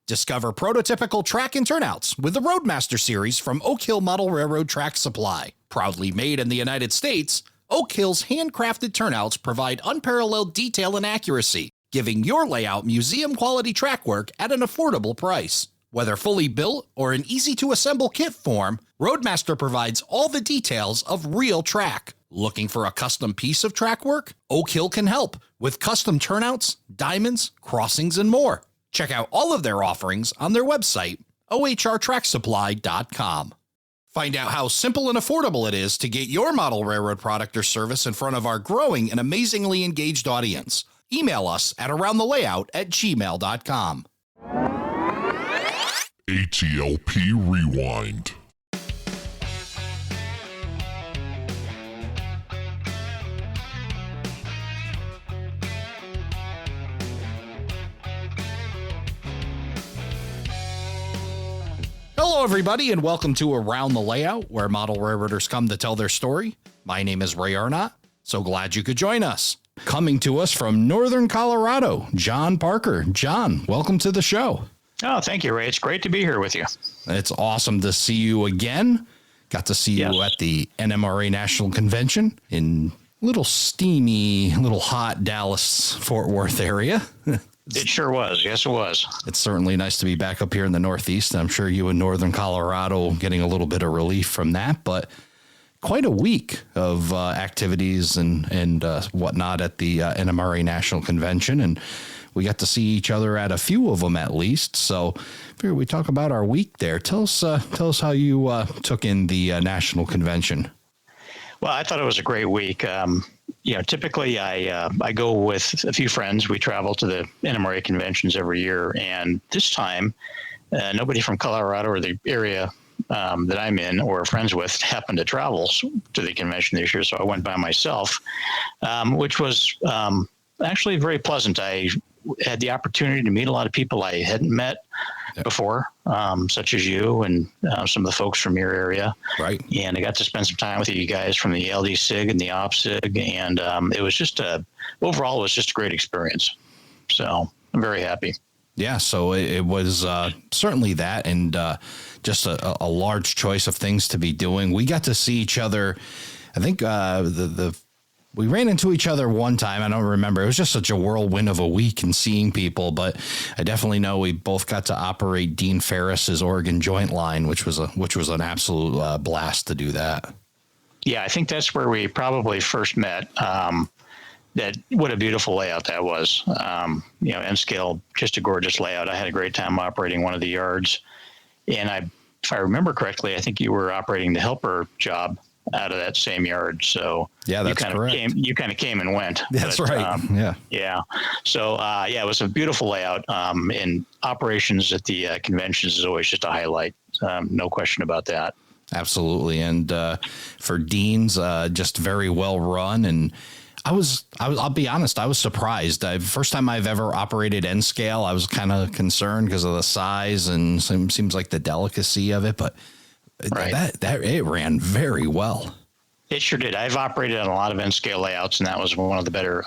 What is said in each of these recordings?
Discover prototypical track and turnouts with the Roadmaster series from Oak Hill Model Railroad Track Supply. Proudly made in the United States, Oak Hill's handcrafted turnouts provide unparalleled detail and accuracy, giving your layout museum-quality track work at an affordable price. Whether fully built or in easy-to-assemble kit form, Roadmaster provides all the details of real track. Looking for a custom piece of track work? Oak Hill can help with custom turnouts, diamonds, crossings, and more. Check out all of their offerings on their website, ohrtracksupply.com. Find out how simple and affordable it is to get your model railroad product or service in front of our growing and amazingly engaged audience. Email us at aroundthelayout@gmail.com. ATLP Rewind. Hello, everybody, and welcome to Around the Layout, where model railroaders come to tell their story. My name is Ray Arnott. So glad you could join us. Coming to us from Northern Colorado, John Parker. John, welcome to the show. Oh, thank you, Ray. It's great to be here with you. It's awesome to see you again. Got to see you at the NMRA National Convention in little steamy, little hot Dallas-Fort Worth area. It sure was. Yes, it was. It's certainly nice to be back up here in the Northeast. I'm sure you in Northern Colorado getting a little bit of relief from that, but quite a week of activities and whatnot at the NMRA National Convention. And we got to see each other at a few of them at least. So figure we talk about our week there. Tell us how you took in the National Convention. Well, I thought it was a great week. Typically I go with a few friends. We travel to the NMRA conventions every year. And this time, nobody from Colorado or the area that I'm in or friends with happened to travel to the convention this year. So I went by myself, which was actually very pleasant. I had the opportunity to meet a lot of people I hadn't met before, such as you and some of the folks from your area. Right. And I got to spend some time with you guys from the LD-SIG and the OPSIG. And it was just overall, it was just a great experience. So I'm very happy. Yeah, so it was certainly that, and just a large choice of things to be doing. We got to see each other. I think we ran into each other one time. I don't remember. It was just such a whirlwind of a week and seeing people, but I definitely know we both got to operate Dean Ferris's Oregon Joint Line, which was an absolute blast to do that. Yeah, I think that's where we probably first met. What a beautiful layout that was. N scale, just a gorgeous layout. I had a great time operating one of the yards, and if I remember correctly, I think you were operating the helper job out of that same yard. So yeah, that's correct. You kind of came and went. That's right. Yeah. So it was a beautiful layout. And operations at the conventions is always just a highlight. No question about that. Absolutely. And for Dean's, just very well run. And I'll be honest, I was surprised. First time I've ever operated N scale, I was kind of concerned because of the size and seems like the delicacy of it, but that it ran very well. It sure did. I've operated on a lot of N scale layouts, and that was one of the better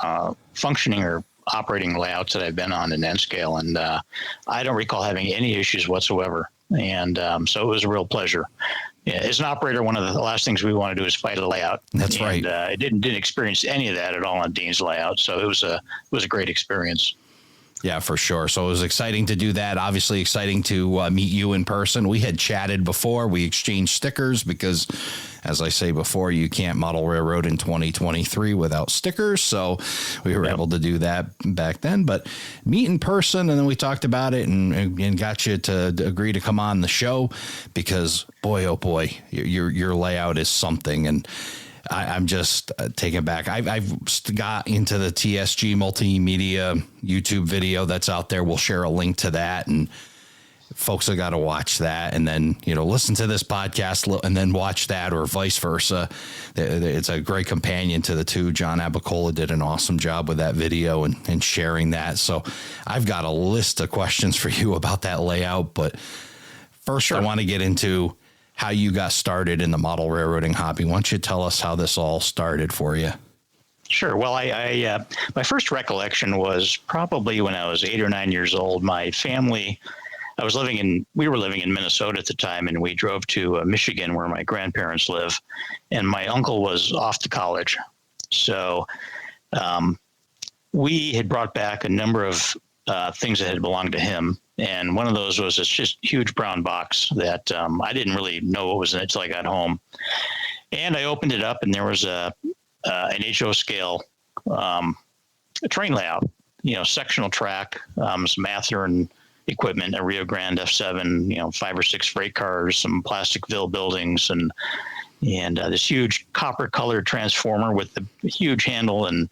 functioning or operating layouts that I've been on in N scale. And I don't recall having any issues whatsoever. And so it was a real pleasure. Yeah, as an operator, one of the last things we want to do is fight a layout. That's right. I didn't experience any of that at all on Dean's layout, so it was a great experience. Yeah, for sure. So it was exciting to do that. Obviously exciting to meet you in person. We had chatted before. We exchanged stickers because, as I say before, you can't model railroad in 2023 without stickers. So we were able to do that back then. But meet in person, and then we talked about it and got you to agree to come on the show because, boy, oh boy, your layout is something. And I'm just taken back. I've got into the TSG multimedia YouTube video that's out there. We'll share a link to that, and folks have got to watch that and then, listen to this podcast and then watch that, or vice versa. It's a great companion to the two. John Abacola did an awesome job with that video and sharing that. So I've got a list of questions for you about that layout. But first, I want to get into how you got started in the model railroading hobby. Why don't you tell us how this all started for you? Sure. Well, my first recollection was probably when I was 8 or 9 years old. My family we were living in Minnesota at the time, and we drove to Michigan, where my grandparents live, and my uncle was off to college. So we had brought back a number of things that had belonged to him. And one of those was this just huge brown box that I didn't really know what was in it until I got home. And I opened it up, and there was an HO scale train layout, sectional track, some Mathurin equipment, a Rio Grande F7, 5 or 6 freight cars, some Plasticville buildings, and this huge copper-colored transformer with the huge handle and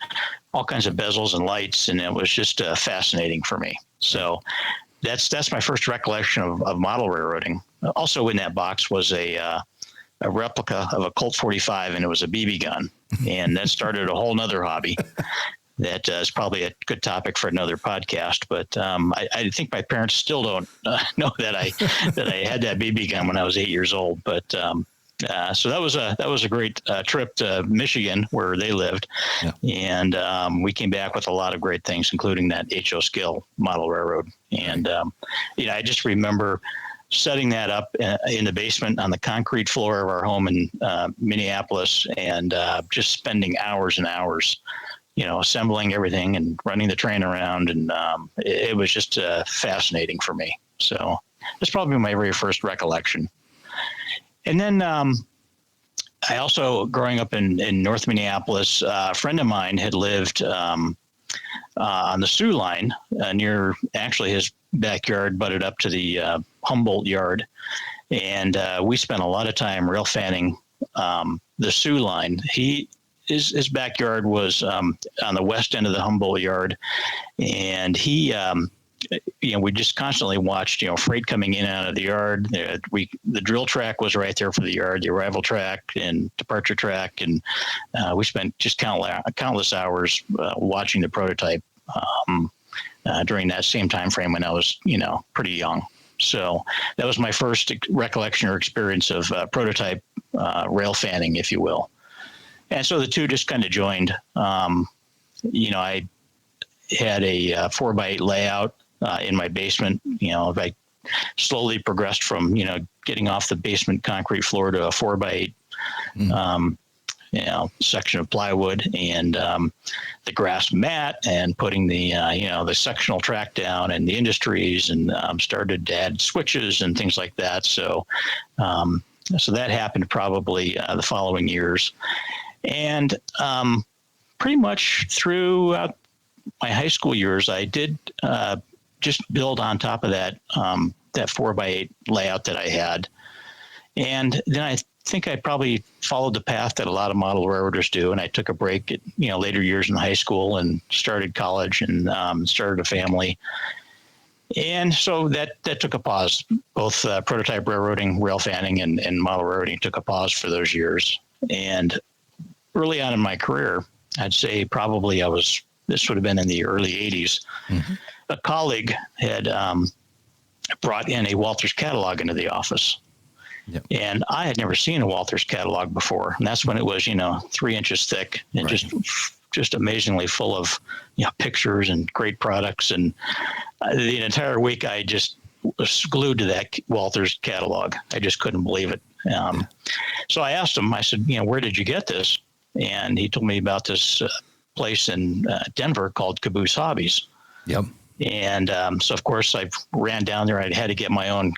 all kinds of bezels and lights, and it was just fascinating for me. So that's my first recollection of model railroading. Also in that box was a replica of a Colt 45, and it was a BB gun, and that started a whole nother hobby. That is probably a good topic for another podcast, but I think my parents still don't know that I had that BB gun when I was 8 years old. But so that was a great trip to Michigan, where they lived, and we came back with a lot of great things, including that HO scale model railroad. And I just remember setting that up in the basement on the concrete floor of our home in Minneapolis, and just spending hours and hours, assembling everything and running the train around. And it was just fascinating for me. So that's probably my very first recollection. And then I also, growing up in North Minneapolis, a friend of mine had lived on the Sioux line near, actually his backyard butted up to the Humboldt yard. And we spent a lot of time rail fanning the Sioux line. His backyard was on the west end of the Humboldt yard, and he, we just constantly watched, freight coming in and out of the yard. The drill track was right there for the yard, the arrival track and departure track, and we spent just countless hours watching the prototype during that same time frame when I was, pretty young. So that was my first recollection or experience of prototype rail fanning, if you will. And so the two just kind of joined. I had a 4x8 layout in my basement. I slowly progressed from, getting off the basement concrete floor to a 4x8, section of plywood and the grass mat, and putting the, the sectional track down and the industries, and started to add switches and things like that. So that happened probably the following years. And pretty much throughout my high school years, I did just build on top of that 4x8 layout that I had. And then I think I probably followed the path that a lot of model railroaders do. And I took a break at, later years in high school, and started college, and started a family. And so that took a pause. Both prototype railroading, rail fanning, and model railroading took a pause for those years. And early on in my career, I'd say probably this would have been in the early 80s. Mm-hmm. A colleague had brought in a Walters catalog into the office. Yep. And I had never seen a Walters catalog before. And that's when it was, 3 inches thick, and right, just amazingly full of, pictures and great products. And the entire week I just was glued to that Walters catalog. I just couldn't believe it. So I asked him, I said, where did you get this? And he told me about this place in Denver called Caboose Hobbies. Yep. And so, of course, I ran down there. I had to get my own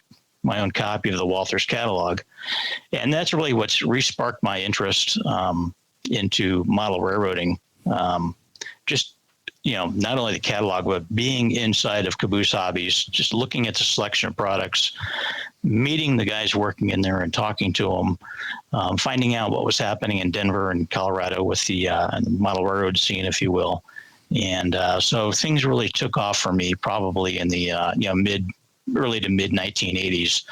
copy of the Walters catalog. And that's really what's re-sparked my interest into model railroading. Not only the catalog, but being inside of Caboose Hobbies, just looking at the selection of products, meeting the guys working in there and talking to them, finding out what was happening in Denver and Colorado with the model railroad scene, if you will. And so things really took off for me probably in the early to mid 1980s,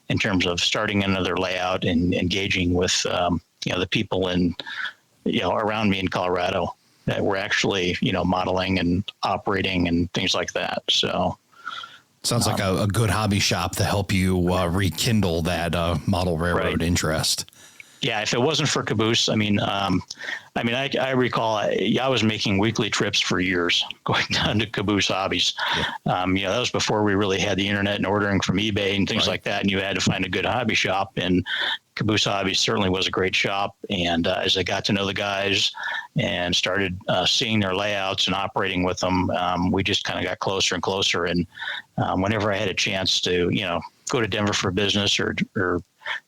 in terms of starting another layout and engaging with the people around me in Colorado that were actually modeling and operating and things like that. So sounds like a good hobby shop to help you rekindle that model railroad interest. Yeah, if it wasn't for Caboose, I recall I was making weekly trips for years going down to Caboose Hobbies. Yeah. That was before we really had the internet and ordering from eBay and things like that. And you had to find a good hobby shop. And Caboose Hobbies certainly was a great shop. And as I got to know the guys and started seeing their layouts and operating with them, we just kind of got closer and closer. And whenever I had a chance to, go to Denver for business or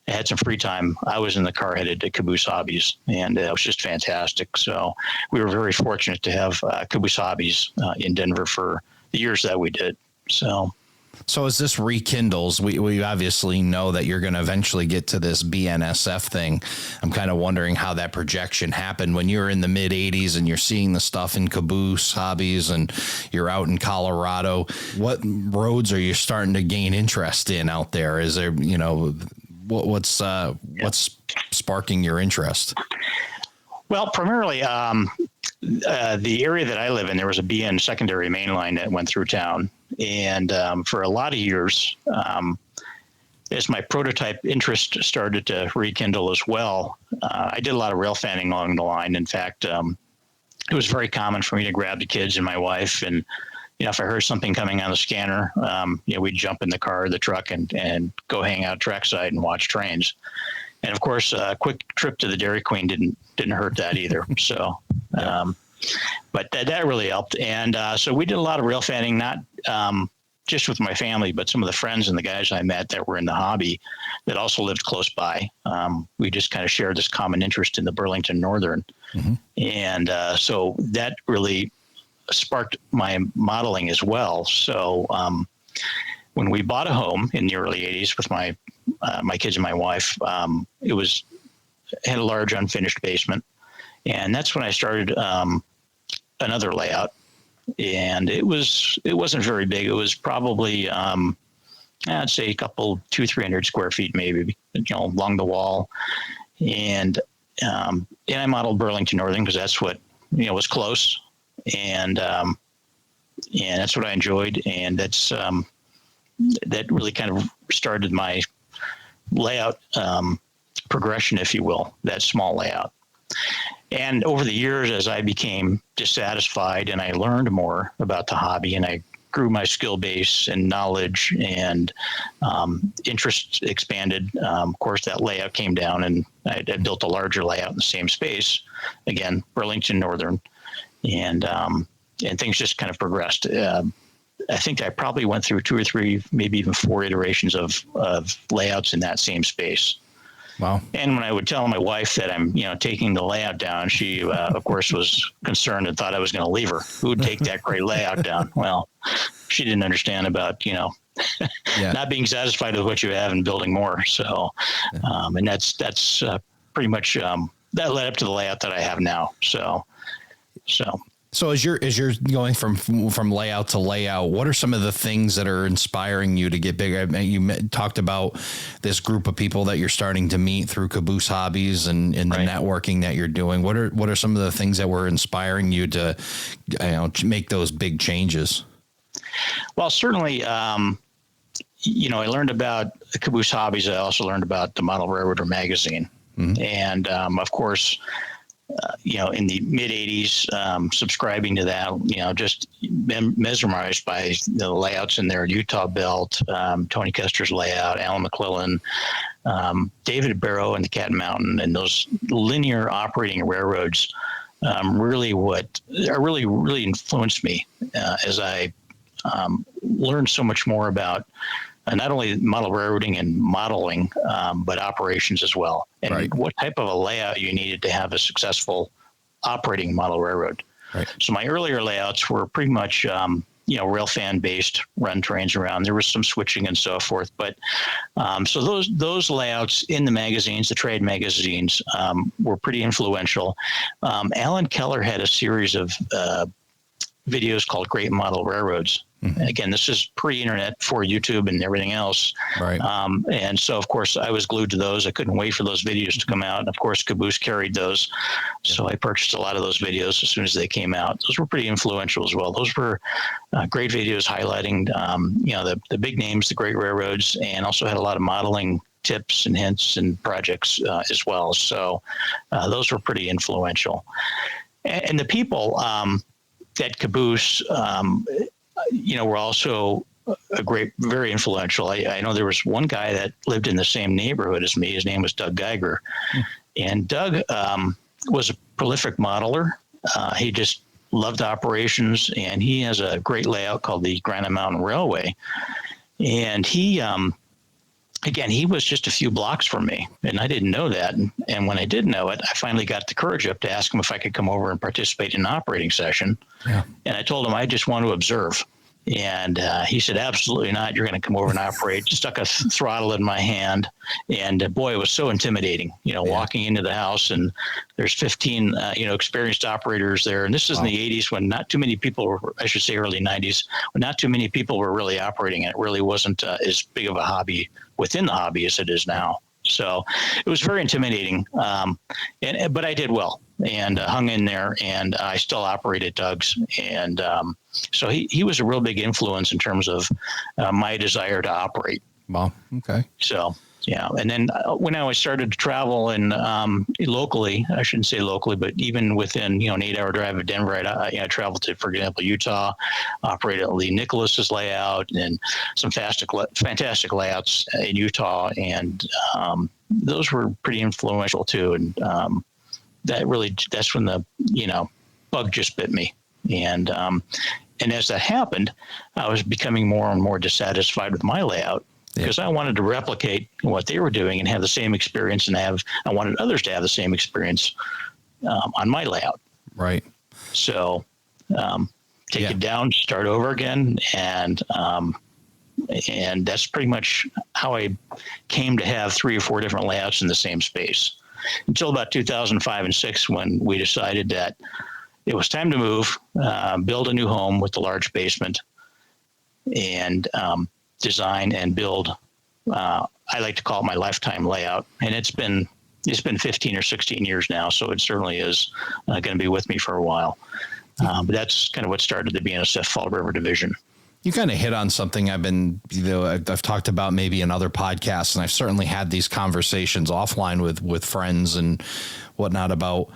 I had some free time, I was in the car headed to Caboose Hobbies, and it was just fantastic. So we were very fortunate to have Caboose Hobbies in Denver for the years that we did. So as this rekindles, we obviously know that you're going to eventually get to this BNSF thing. I'm kind of wondering how that projection happened when you're in the mid 80s and you're seeing the stuff in Caboose Hobbies and you're out in Colorado. What roads are you starting to gain interest in out there? Is there, what's sparking your interest? Well, primarily, the area that I live in, there was a BN secondary main line that went through town. And for a lot of years, as my prototype interest started to rekindle as well, I did a lot of rail fanning along the line. In fact, it was very common for me to grab the kids and my wife. And, if I heard something coming on the scanner, we'd jump in the car or the truck and go hang out trackside and watch trains. And of course, a quick trip to the Dairy Queen didn't hurt that either. So, but that really helped. And so we did a lot of rail fanning, not just with my family, but some of the friends and the guys I met that were in the hobby that also lived close by. We just kind of shared this common interest in the Burlington Northern. Mm-hmm. And so that really sparked my modeling as well. So when we bought a home in the early 80s with my kids and my wife, it had a large unfinished basement. And that's when I started another layout, and it wasn't very big. It was probably I'd say a couple 200-300 square feet maybe, along the wall. And I modeled Burlington Northern because that's what was close, and that's what I enjoyed, and that's that really kind of started my layout progression, if you will, that small layout. And over the years, as I became dissatisfied and I learned more about the hobby and I grew my skill base and knowledge and interest expanded, of course, that layout came down and I built a larger layout in the same space, again, Burlington Northern, and things just kind of progressed. I think I probably went through 2 or 3, maybe even 4 iterations of layouts in that same space. Wow. And when I would tell my wife that I'm, taking the layout down, she, of course, was concerned and thought I was going to leave her. Who would take that great layout down? Well, she didn't understand about, not being satisfied with what you have and building more. So, and that's pretty much, that led up to the layout that I have now. So as you're going from layout to layout, what are some of the things that are inspiring you to get bigger? You talked about this group of people that you're starting to meet through Caboose Hobbies and the networking that you're doing. What are some of the things that were inspiring you to make those big changes? Well, certainly, I learned about Caboose Hobbies. I also learned about the Model Railroader magazine, mm-hmm. and of course. In the mid 80s, subscribing to that, just mesmerized by the layouts in there, Utah Belt, Tony Custer's layout, Alan McClellan, David Barrow and the Cat Mountain, and those linear operating railroads really influenced me as I learned so much more about not only model railroading and modeling, but operations as well. And what type of a layout you needed to have a successful operating model railroad. Right. So my earlier layouts were pretty much, rail fan based, run trains around. There was some switching and so forth. But so those layouts in the magazines, the trade magazines, were pretty influential. Alan Keller had a series of videos called Great Model Railroads. Mm-hmm. Again, this is pre-internet for YouTube and everything else. Right. And so, of course, I was glued to those. I couldn't wait for those videos to come out. And, of course, Caboose carried those. So I purchased a lot of those videos as soon as they came out. Those were pretty influential as well. Those were great videos highlighting, the big names, the great railroads, and also had a lot of modeling tips and hints and projects as well. So those were pretty influential. And the people at Caboose, were also very influential. I know there was one guy that lived in the same neighborhood as me. His name was Doug Geiger. And Doug was a prolific modeler. He just loved operations, and he has a great layout called the Granite Mountain Railway. And he was just a few blocks from me, and I didn't know that. And when I did know it, I finally got the courage up to ask him if I could come over and participate in an operating session. Yeah. And I told him I just want to observe. And he said, absolutely not. You're going to come over and operate. Stuck a throttle in my hand. And boy, it was so intimidating, walking into the house, and there's 15, experienced operators there. And this is in the 80s when not too many people were, I should say early 90s, when not too many people were really operating. It really wasn't as big of a hobby within the hobby as it is now. So it was very intimidating. But I did well and hung in there, and I still operated Doug's. And so he was a real big influence in terms of my desire to operate. Wow. Okay. So, yeah. And then when I started to travel and locally, I shouldn't say locally, but even within, an 8-hour drive of Denver, I traveled to, for example, Utah, operated Lee Nicholas's layout and some fantastic layouts in Utah. And those were pretty influential too. And that's when the, bug just bit me. And as that happened, I was becoming more and more dissatisfied with my layout, because I wanted to replicate what they were doing and have the same experience, and I wanted others to have the same experience on my layout. Right. So take it down, start over again. And that's pretty much how I came to have 3 or 4 different layouts in the same space until about 2005 and 6, when we decided that it was time to move, build a new home with the large basement, and design and build. I like to call it my lifetime layout, and it's been 15 or 16 years now, so it certainly is going to be with me for a while. But that's kind of what started the BNSF Fall River Division. You kind of hit on something I've talked about maybe in other podcasts, and I've certainly had these conversations offline with friends and whatnot about,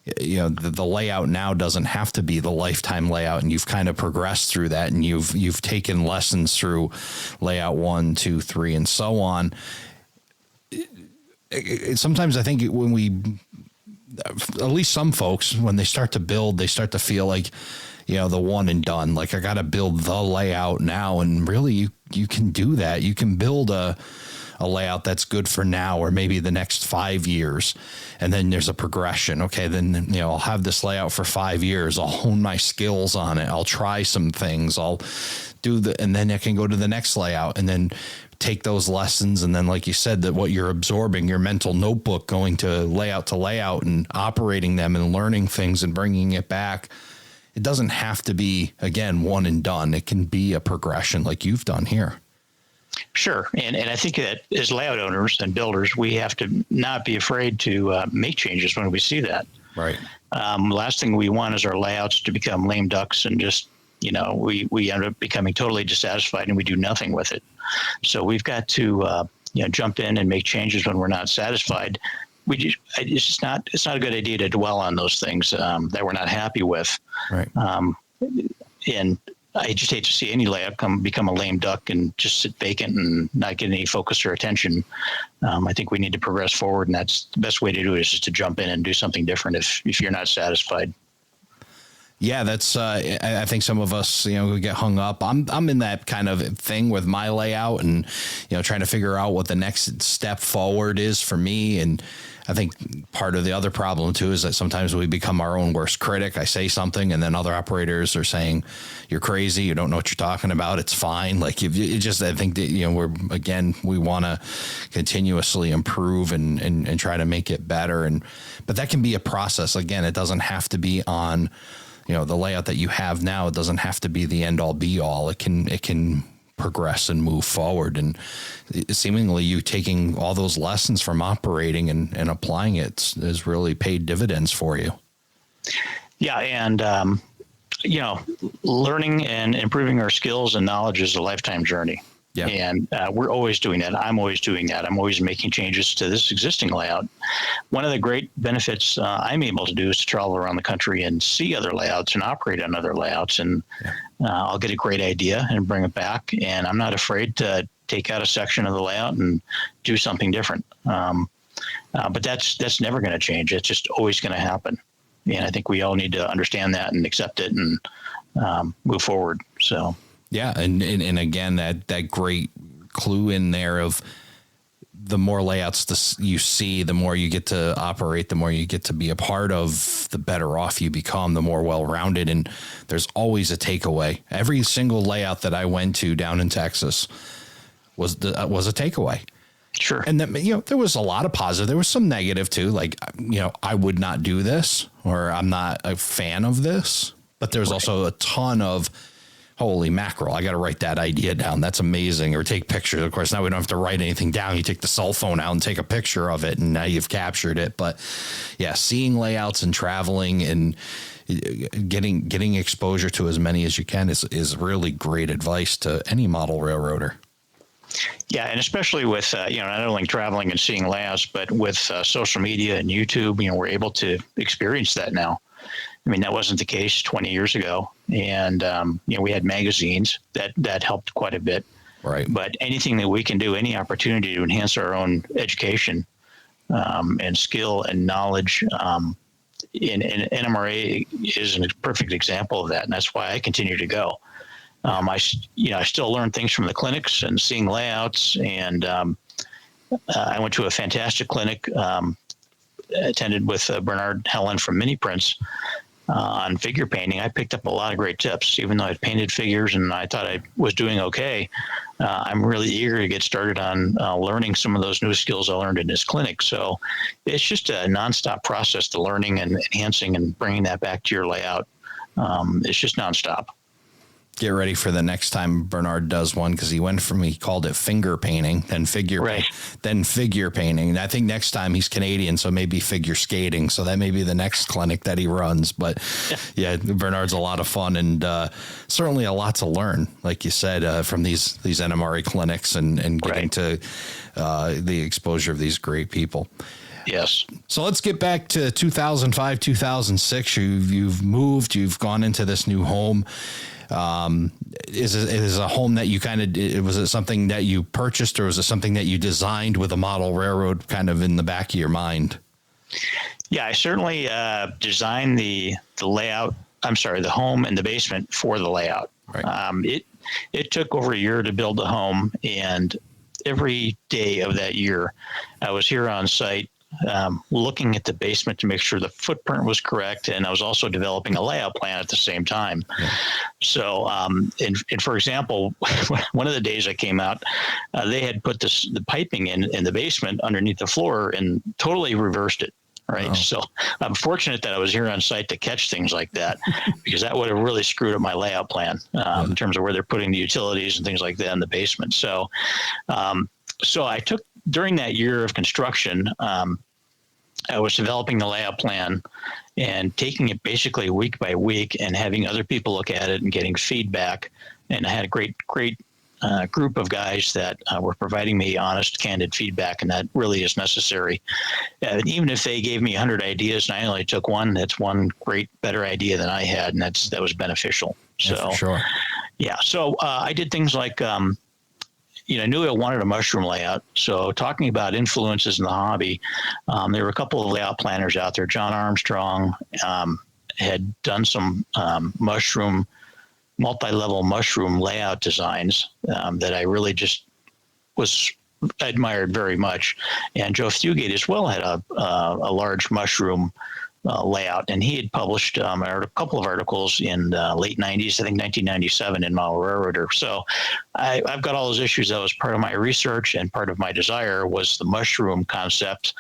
the layout now doesn't have to be the lifetime layout, and you've kind of progressed through that, and you've taken lessons through layout 1, 2, 3, and so on. Sometimes I think at least some folks, when they start to build, they start to feel like, the one and done, like I got to build the layout now. And really you can do that. You can build a layout that's good for now, or maybe the next 5 years. And then there's a progression. Okay. Then, I'll have this layout for 5 years. I'll hone my skills on it. I'll try some things. I'll do and then I can go to the next layout and then take those lessons. And then, like you said, that what you're absorbing, your mental notebook, going to layout and operating them and learning things and bringing it back. It doesn't have to be, again, one and done. It can be a progression like you've done here. Sure. And I think that as layout owners and builders, we have to not be afraid to make changes when we see that. Right. Last thing we want is our layouts to become lame ducks and just, we end up becoming totally dissatisfied and we do nothing with it. So we've got to, jump in and make changes when we're not satisfied. It's not a good idea to dwell on those things that we're not happy with. Right. And I just hate to see any layout become a lame duck and just sit vacant and not get any focus or attention. I think we need to progress forward, and that's the best way to do it, is just to jump in and do something different if you're not satisfied. Yeah, that's. I think some of us, we get hung up. I'm in that kind of thing with my layout, and trying to figure out what the next step forward is for me. And I think part of the other problem too is that sometimes we become our own worst critic. I say something, and then other operators are saying, "You're crazy. You don't know what you're talking about. It's fine." Like I think that we want to continuously improve and try to make it better. But that can be a process. Again, it doesn't have to be on the layout that you have now. It doesn't have to be the end all be all. It can progress and move forward. And seemingly you taking all those lessons from operating and applying it has really paid dividends for you. Yeah. And, learning and improving our skills and knowledge is a lifetime journey. Yeah. And we're always doing that. I'm always doing that. I'm always making changes to this existing layout. One of the great benefits I'm able to do is to travel around the country and see other layouts and operate on other layouts. And I'll get a great idea and bring it back. And I'm not afraid to take out a section of the layout and do something different. But that's never going to change. It's just always going to happen. And I think we all need to understand that and accept it and move forward. So. Yeah, and again, that great clue in there of the more layouts you see, the more you get to operate, the more you get to be a part of, the better off you become, the more well-rounded. And there's always a takeaway. Every single layout that I went to down in Texas was a takeaway. Sure. And then, there was a lot of positive. There was some negative too. Like, I would not do this, or I'm not a fan of this. But there's also a ton of, holy mackerel, I got to write that idea down. That's amazing. Or take pictures. Of course, now we don't have to write anything down. You take the cell phone out and take a picture of it, and now you've captured it. But yeah, seeing layouts and traveling and getting exposure to as many as you can is really great advice to any model railroader. Yeah, and especially with not only traveling and seeing layouts, but with social media and YouTube, we're able to experience that now. I mean, that wasn't the case 20 years ago. And, we had magazines that helped quite a bit. Right. But anything that we can do, any opportunity to enhance our own education and skill and knowledge in NMRA is a perfect example of that. And that's why I continue to go. I still learn things from the clinics and seeing layouts. And I went to a fantastic clinic, attended with Bernard Helen from Mini Prints. On figure painting. I picked up a lot of great tips, even though I'd painted figures and I thought I was doing okay. I'm really eager to get started on learning some of those new skills I learned in this clinic. So it's just a nonstop process to learning and enhancing and bringing that back to your layout. It's just nonstop. Get ready for the next time Bernard does one, because he called it finger painting, then figure painting. And I think next time he's Canadian, so maybe figure skating. So that may be the next clinic that he runs. But yeah, Bernard's a lot of fun and certainly a lot to learn, like you said, from these NMRA clinics and getting to the exposure of these great people. Yes. So let's get back to 2005, 2006. You've moved, you've gone into this new home. Is it a home that you was it something that you purchased, or was it something that you designed with a model railroad kind of in the back of your mind? Yeah, I certainly designed the layout. I'm sorry, the home and the basement for the layout. Right. It took over a year to build the home, and every day of that year, I was here on site looking at the basement to make sure the footprint was correct, and I was also developing a layout plan at the same time. Yeah. So, and for example, one of the days I came out, they had put the piping in the basement underneath the floor and totally reversed it. Right. Wow. So I'm fortunate that I was here on site to catch things like that, because that would have really screwed up my layout plan in terms of where they're putting the utilities and things like that in the basement. So, so I took, during that year of construction, I was developing the layout plan and taking it basically week by week and having other people look at it and getting feedback. And I had a great group of guys that were providing me honest, candid feedback, and that really is necessary. Even if they gave me 100 ideas and I only took one, that's one great, better idea than I had, and that was beneficial. So, yeah, for sure. Yeah. So I did things like, I knew I wanted a mushroom layout. So talking about influences in the hobby, there were a couple of layout planners out there. John Armstrong had done some multi-level mushroom layout designs that I really just admired very much. And Joe Fugate as well had a large mushroom layout, and he had published a couple of articles in the late 90s, I think 1997 in Model Railroader. So I've got all those issues. That was part of my research, and part of my desire was the mushroom concept,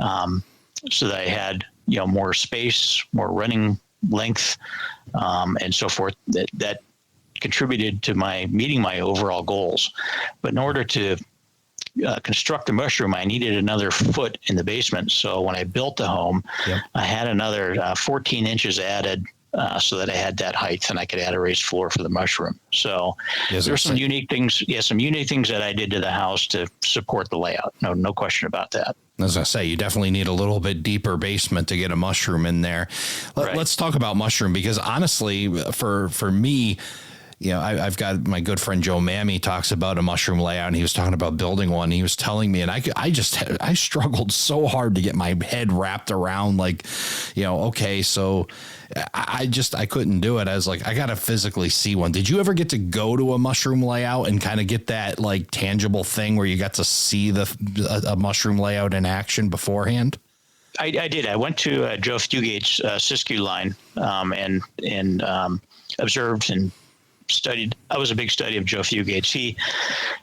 so that I had more space, more running length, and so forth. That contributed to my meeting my overall goals. But in order to construct the mushroom, I needed another foot in the basement. So when I built the home, I had another 14 inches added so that I had that height and I could add a raised floor for the mushroom. So there's some unique things. Yeah, some unique things that I did to the house to support the layout. No question about that. As I say, you definitely need a little bit deeper basement to get a mushroom in there. Let's talk about mushroom, because honestly, for me, you know, I've got my good friend Joe Mammy talks about a mushroom layout, and he was talking about building one. He was telling me, and I struggled so hard to get my head wrapped around, like, you know, okay, so I couldn't do it. I was like, I got to physically see one. Did you ever get to go to a mushroom layout and kind of get that like tangible thing where you got to see a mushroom layout in action beforehand? I did. I went to Joe Fugate's Siskiyou line and observed and studied. I was a big study of Joe Fugate's. He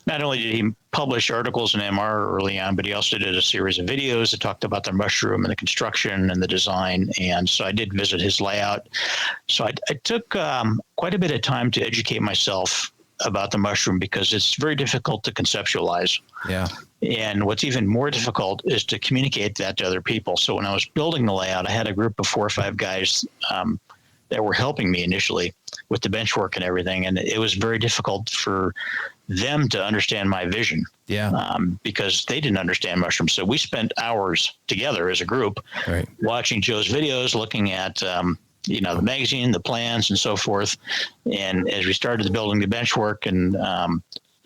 not only did he publish articles in MR early on, but he also did a series of videos that talked about the mushroom and the construction and the design. And so I did visit his layout. So I took quite a bit of time to educate myself about the mushroom, because it's very difficult to conceptualize. Yeah. And what's even more difficult is to communicate that to other people. So when I was building the layout, I had a group of 4 or 5 guys that were helping me initially with the bench work and everything. And it was very difficult for them to understand my vision. Yeah. Because they didn't understand mushrooms. So we spent hours together as a group, right, watching Joe's videos, looking at, you know, the magazine, the plans and so forth. And as we started building the bench work and,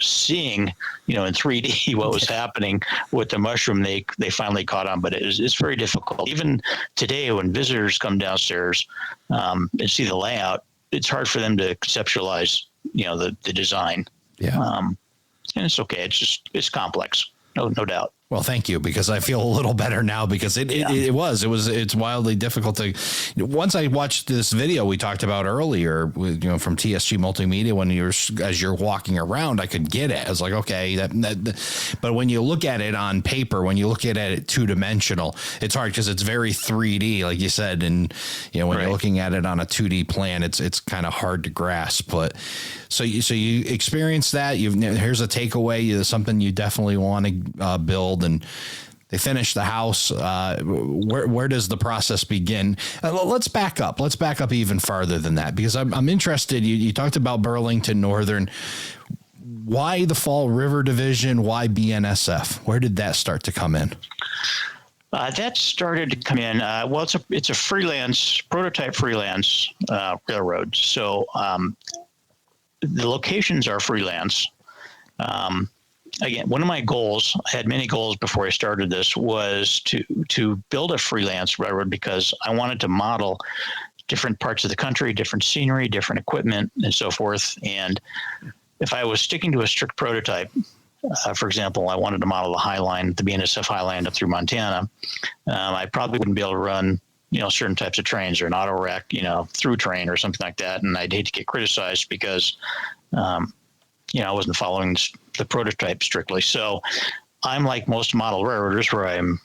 seeing, you know, in 3D what was happening with the mushroom, they finally caught on. But it's very difficult. Even today, when visitors come downstairs and see the layout, it's hard for them to conceptualize, you know, the design. Yeah. And it's okay. It's complex. No doubt. Well, thank you, because I feel a little better now, because it's wildly difficult to, once I watched this video we talked about earlier, you know, from TSG Multimedia, when as you're walking around, I could get it. I was like, okay, but when you look at it on paper, when you look at it 2-dimensional, it's hard because it's very 3D, like you said. And, you know, when you're looking at it on a 2D plan, it's kind of hard to grasp. But so you experience that. Here's a takeaway, something you definitely want to build. And they finish the house. Where does the process begin? Let's back up. Let's back up even farther than that, because I'm interested. You talked about Burlington Northern. Why the Fall River Division? Why BNSF? Where did that start to come in? That started to come in. Well, it's a freelance prototype railroad. So the locations are freelance. Again, one of my goals, I had many goals before I started this, was to build a freelance railroad, because I wanted to model different parts of the country, different scenery, different equipment, and so forth. And if I was sticking to a strict prototype, for example, I wanted to model the High Line, the BNSF High Line up through Montana, I probably wouldn't be able to run, you know, certain types of trains, or an auto rack, you know, through train or something like that. And I'd hate to get criticized because, you know, I wasn't following the prototype strictly. So I'm like most model railroaders, where I'm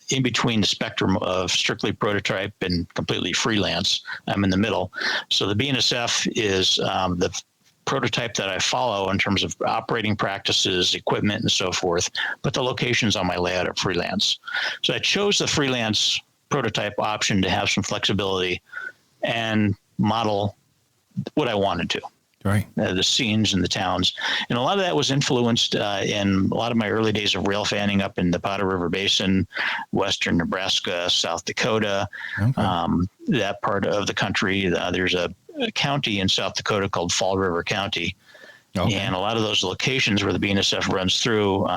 in between the spectrum of strictly prototype and completely freelance. I'm in the middle. So the BNSF is the prototype that I follow in terms of operating practices, equipment, and so forth, but the locations on my layout are freelance. So I chose the freelance prototype option to have some flexibility and model what I wanted to. Right. The scenes and the towns. And a lot of that was influenced in a lot of my early days of rail fanning up in the Powder River Basin, western Nebraska, South Dakota, that part of the country. There's a county in South Dakota called Fall River County. Okay. And a lot of those locations where the BNSF runs through,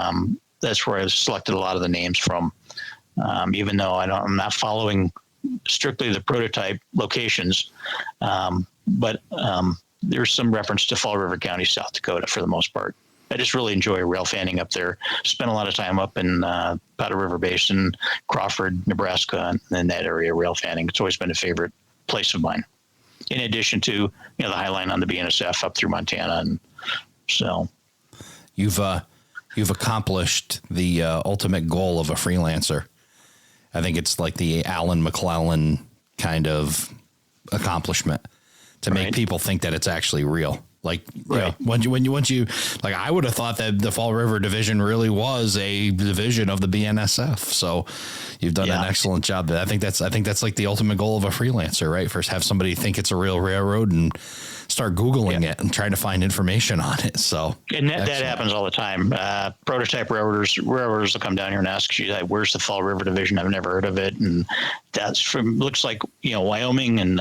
that's where I selected a lot of the names from, even though I'm not following strictly the prototype locations. But there's some reference to Fall River County, South Dakota, for the most part. I just really enjoy rail fanning up there. Spent a lot of time up in Powder River Basin, Crawford, Nebraska, and that area, rail fanning. It's always been a favorite place of mine. In addition to, you know, the High Line on the BNSF up through Montana, and so you've accomplished the ultimate goal of a freelancer. I think it's like the Alan McClellan kind of accomplishment, to make people think that it's actually real. Like, Right. once you, like, I would have thought that the Fall River Division really was a division of the BNSF. So you've done an excellent job. I think that's like the ultimate goal of a freelancer, right? First, have somebody think it's a real railroad and start Googling it and trying to find information on it. So, and that happens all the time. Prototype railroaders will come down here and ask you, like, where's the Fall River Division? I've never heard of it. And looks like, Wyoming. And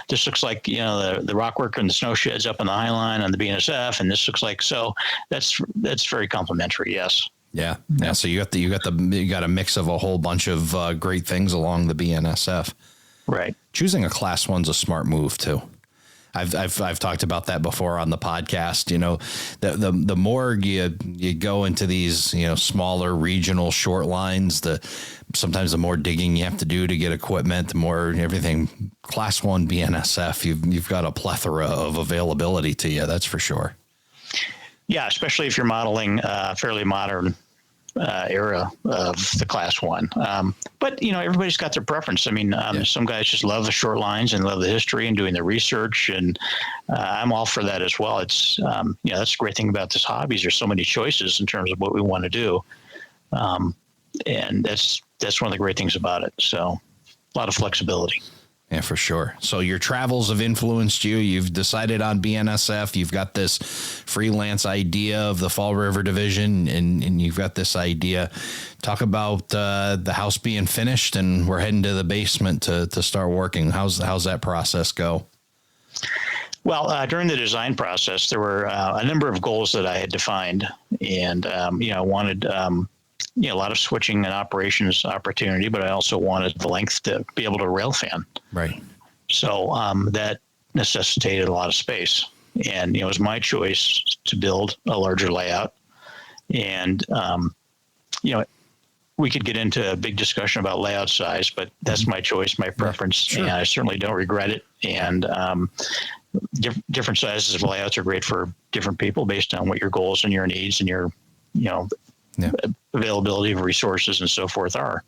this looks like, the rock work and the snow sheds up on the High Line on the BNSF. And this looks like, so that's very complimentary. Yes. Yeah. So you got a mix of a whole bunch of great things along the BNSF. Right. Choosing a class one's a smart move too. I've talked about that before on the podcast. The more you go into these, smaller regional short lines, sometimes the more digging you have to do to get equipment, the more everything. Class 1 BNSF, you've got a plethora of availability to you. That's for sure. Yeah, especially if you're modeling fairly modern era of the Class 1. But, everybody's got their preference. I mean, some guys just love the short lines and love the history and doing the research. And I'm all for that as well. It's, that's the great thing about this hobby is there's so many choices in terms of what we want to do. And that's one of the great things about it. So a lot of flexibility. Yeah, for sure. So your travels have influenced you. You've decided on BNSF. You've got this freelance idea of the Fall River Division, and you've got this idea. Talk about the house being finished, and we're heading to the basement to start working. How's that process go? Well, during the design process, there were a number of goals that I had defined, and I wanted a lot of switching and operations opportunity, but I also wanted the length to be able to rail fan. Right. So that necessitated a lot of space. And, it was my choice to build a larger layout. And, we could get into a big discussion about layout size, but that's my choice, my preference. Sure. And I certainly don't regret it. And different sizes of layouts are great for different people based on what your goals and your needs and your, availability of resources and so forth are.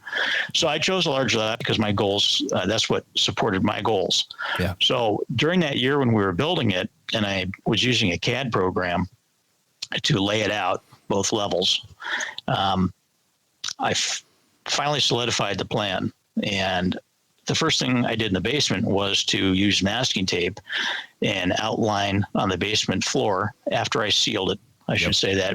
So I chose a large layout because my goals, that's what supported my goals. Yeah. So during that year when we were building it, and I was using a CAD program to lay it out, both levels, I finally solidified the plan. And the first thing I did in the basement was to use masking tape and outline on the basement floor after I sealed it. I should say that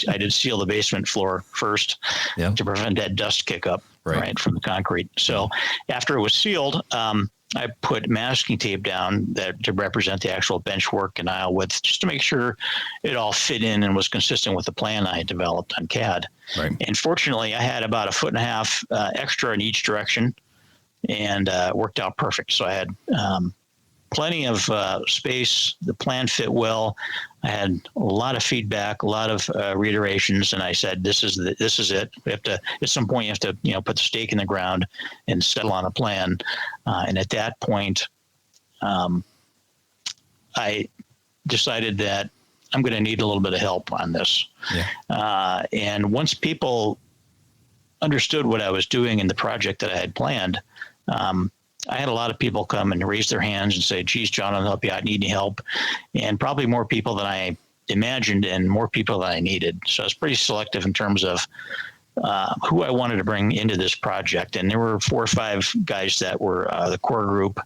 I did seal the basement floor first to prevent that dust kick-up right from the concrete. So after it was sealed, I put masking tape down to represent the actual bench work and aisle width, just to make sure it all fit in and was consistent with the plan I had developed on CAD. Right. And fortunately, I had about 1.5 feet extra in each direction, and it worked out perfect. So I had plenty of space. The plan fit well. I had a lot of feedback, a lot of reiterations, and I said, "This is it. We have to, at some point, you have to, put the stake in the ground and settle on a plan." And at that point, I decided that I'm going to need a little bit of help on this. Yeah. And once people understood what I was doing in the project that I had planned, I had a lot of people come and raise their hands and say, "Geez, John, I'll help you out. Need any help?" And probably more people than I imagined and more people than I needed. So I was pretty selective in terms of who I wanted to bring into this project. And there were 4 or 5 guys that were the core group.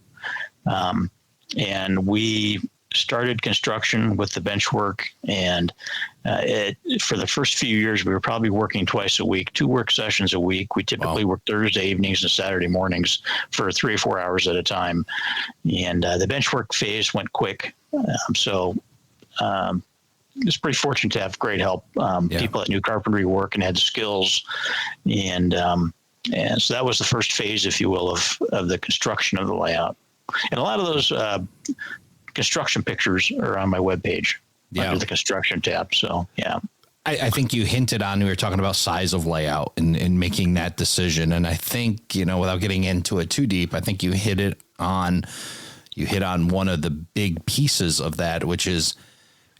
And we started construction with the bench work. And for the first few years, we were probably working twice a week, 2 work sessions a week. We typically worked Thursday evenings and Saturday mornings for 3 or 4 hours at a time. And the bench work phase went quick. So I was pretty fortunate to have great help, people that knew carpentry work and had the skills. And so that was the first phase, if you will, of the construction of the layout. And a lot of those construction pictures are on my webpage under the construction tab. So, I think you hinted on, we were talking about size of layout and making that decision. And I think, without getting into it too deep, I think you hit on one of the big pieces of that, which is,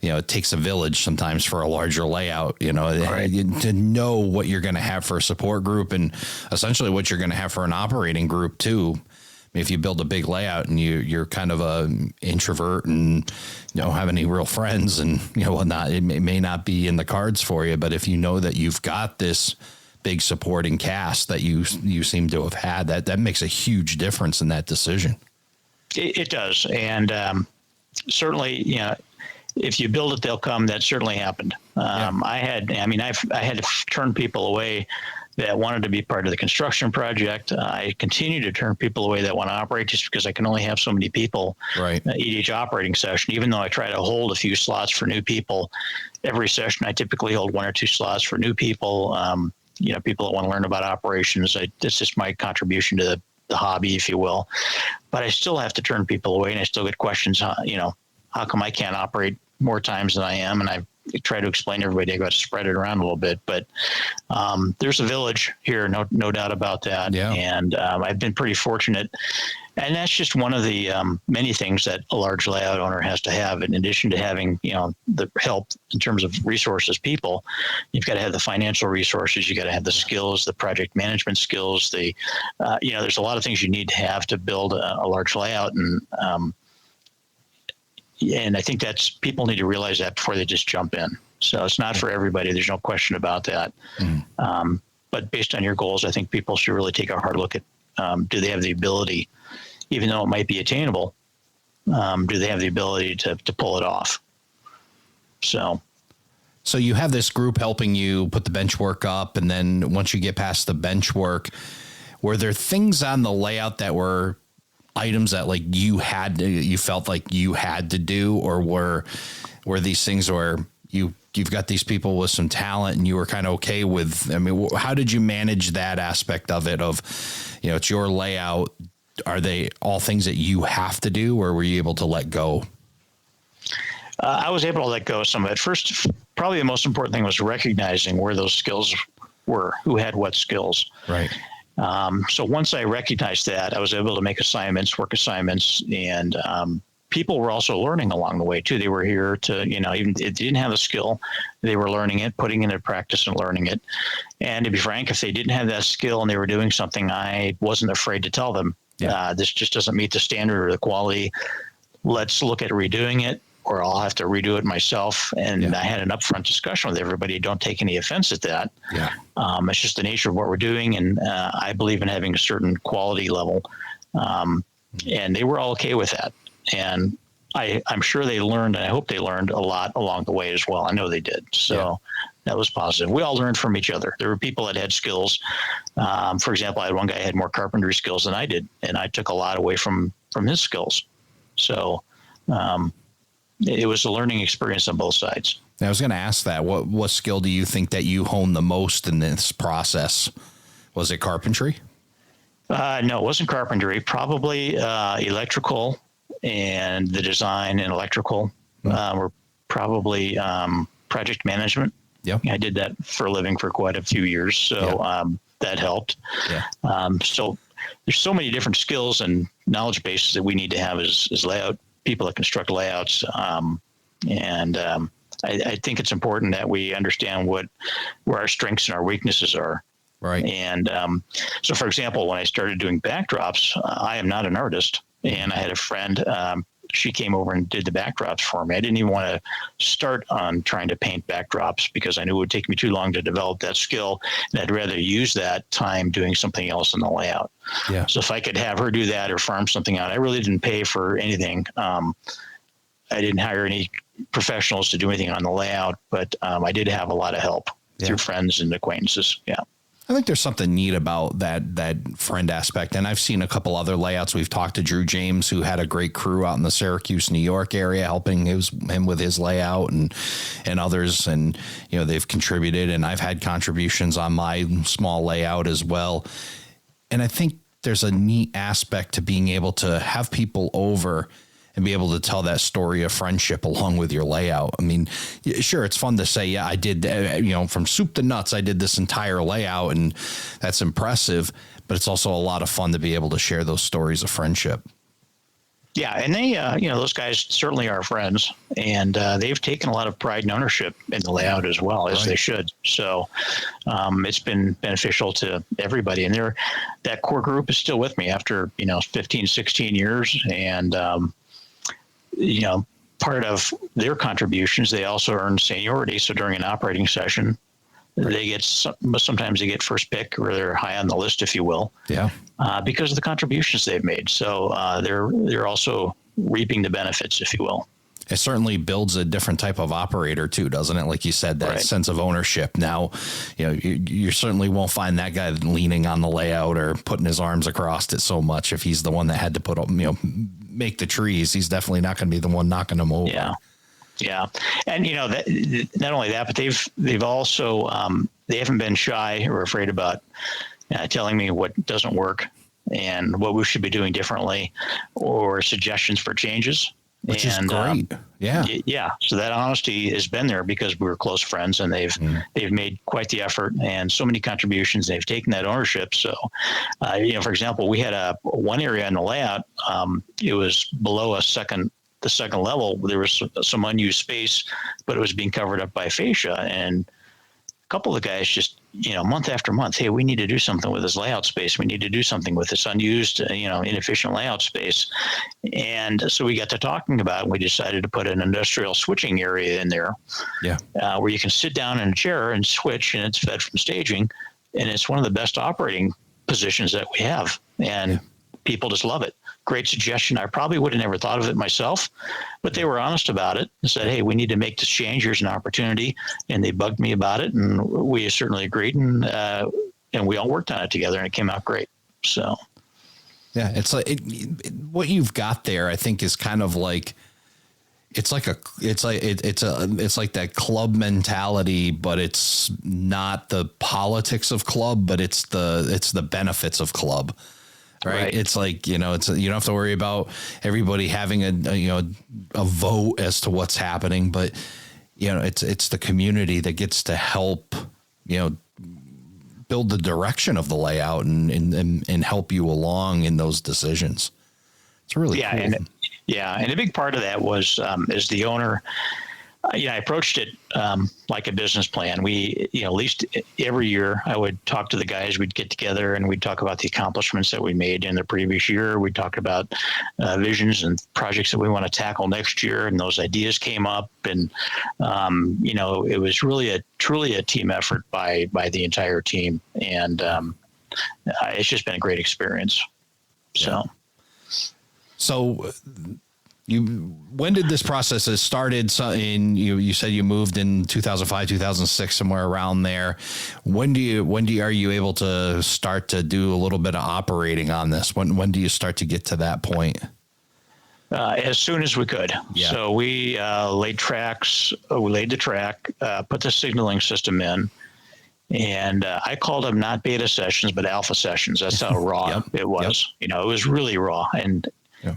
it takes a village sometimes for a larger layout, to know what you're going to have for a support group and essentially what you're going to have for an operating group too. If you build a big layout and you're kind of a introvert and you don't have any real friends and, it may not be in the cards for you. But if you know that you've got this big supporting cast that you seem to have had, that makes a huge difference in that decision. It does. And certainly, if you build it, they'll come. That certainly happened. I had to turn people away that wanted to be part of the construction project. I continue to turn people away that want to operate just because I can only have so many people each operating session, even though I try to hold a few slots for new people. Every session, I typically hold 1 or 2 slots for new people, people that want to learn about operations. This is my contribution to the hobby, if you will. But I still have to turn people away, and I still get questions, how come I can't operate more times than I am? And I try to explain to everybody I got to spread it around a little bit, but there's a village here, no doubt about that. Yeah. And I've been pretty fortunate, and that's just one of the many things that a large layout owner has to have. In addition to having the help in terms of resources, people, you've got to have the financial resources, you got to have the skills, the project management skills. There's a lot of things you need to have to build a large layout, and I think people need to realize that before they just jump in. So it's not for everybody. There's no question about that. But based on your goals, I think people should really take a hard look at, do they have the ability, even though it might be attainable, do they have the ability to pull it off? So you have this group helping you put the bench work up. And then once you get past the bench work, were there things on the layout that were items that you felt like you had to do, or were these things where you've got these people with some talent and you were kind of okay with? I mean, how did you manage that aspect of it? Of, it's your layout. Are they all things that you have to do, or were you able to let go? I was able to let go of some of it. First, probably the most important thing was recognizing where those skills were, who had what skills. Right. So once I recognized that, I was able to make work assignments, and people were also learning along the way too. They were here to, even if they didn't have a skill, they were learning it, putting in their practice and learning it. And to be frank, if they didn't have that skill and they were doing something, I wasn't afraid to tell them, this just doesn't meet the standard or the quality. Let's look at redoing it, or I'll have to redo it myself. And I had an upfront discussion with everybody. Don't take any offense at that. Yeah. It's just the nature of what we're doing. And I believe in having a certain quality level. And they were all okay with that. And I'm sure they learned, and I hope they learned a lot along the way as well. I know they did. So that was positive. We all learned from each other. There were people that had skills. For example, I had one guy who had more carpentry skills than I did, and I took a lot away from his skills. So, it was a learning experience on both sides. I was going to ask that. What skill do you think that you honed the most in this process? Was it carpentry? No, it wasn't carpentry. Probably electrical, and the design and electrical were probably project management. Yep. I did that for a living for quite a few years, so that helped. Yeah. So there's so many different skills and knowledge bases that we need to have as layout people that construct layouts. I think it's important that we understand where our strengths and our weaknesses are. Right. And so, for example, when I started doing backdrops, I am not an artist. And I had a friend, she came over and did the backdrops for me. I didn't even want to start on trying to paint backdrops because I knew it would take me too long to develop that skill. And I'd rather use that time doing something else in the layout. Yeah. So if I could have her do that or farm something out, I really didn't pay for anything. I didn't hire any professionals to do anything on the layout, but I did have a lot of help through friends and acquaintances. Yeah. I think there's something neat about that friend aspect. And I've seen a couple other layouts. We've talked to Drew James, who had a great crew out in the Syracuse, New York area, helping him with his layout and others. And, they've contributed, and I've had contributions on my small layout as well. And I think there's a neat aspect to being able to have people over and be able to tell that story of friendship along with your layout. I mean, sure, it's fun to say, I did, from soup to nuts, I did this entire layout, and that's impressive, but it's also a lot of fun to be able to share those stories of friendship. Yeah, and they, those guys certainly are friends, and they've taken a lot of pride and ownership in the layout as well, as they should. So it's been beneficial to everybody, and that core group is still with me after 15, 16 years, and part of their contributions, they also earn seniority. So during an operating session, they get sometimes they get first pick, or they're high on the list, if you will. Yeah. Because of the contributions they've made. So they're also reaping the benefits, if you will. It certainly builds a different type of operator too, doesn't it? Like you said, that sense of ownership. Now, you certainly won't find that guy leaning on the layout or putting his arms across it so much. If he's the one that had to make the trees, he's definitely not going to be the one knocking them over. Yeah. Yeah. And, that, not only that, but they've also, they haven't been shy or afraid about telling me what doesn't work and what we should be doing differently, or suggestions for changes. Which is great. Yeah. Yeah. So that honesty has been there because we were close friends, and they've made quite the effort and so many contributions. They've taken that ownership. So, for example, we had one area in the layout. It was below the second level. There was some unused space, but it was being covered up by fascia. And a couple of the guys just, month after month, hey, we need to do something with this layout space. We need to do something with this unused, inefficient layout space. And so we got to talking about it, and we decided to put an industrial switching area in there. Yeah. Where you can sit down in a chair and switch, and it's fed from staging. And it's one of the best operating positions that we have. And people just love it. Great suggestion. I probably would have never thought of it myself, but they were honest about it and said, hey, we need to make this change. Here's an opportunity. And they bugged me about it, and we certainly agreed, and we all worked on it together, and it came out great. So, yeah, it's like what you've got there, I think, is kind of like, it's like that club mentality, but it's not the politics of club, but it's the benefits of club. Right. It's like, you don't have to worry about everybody having a vote as to what's happening, but it's the community that gets to help, build the direction of the layout and help you along in those decisions. It's really cool. And a big part of that was, as the owner, I approached it like a business plan. We, at least every year, I would talk to the guys. We'd get together and we'd talk about the accomplishments that we made in the previous year. We'd talk about visions and projects that we want to tackle next year. And those ideas came up. And, it was really truly a team effort by the entire team. And it's just been a great experience. So. When did this process started? You said you moved in 2005, 2006, somewhere around there. When are you able to start to do a little bit of operating on this? When do you start to get to that point? As soon as we could. Yeah. So we laid tracks. We laid the track, put the signaling system in, and I called them not beta sessions, but alpha sessions. That's how raw it was. It was really raw, and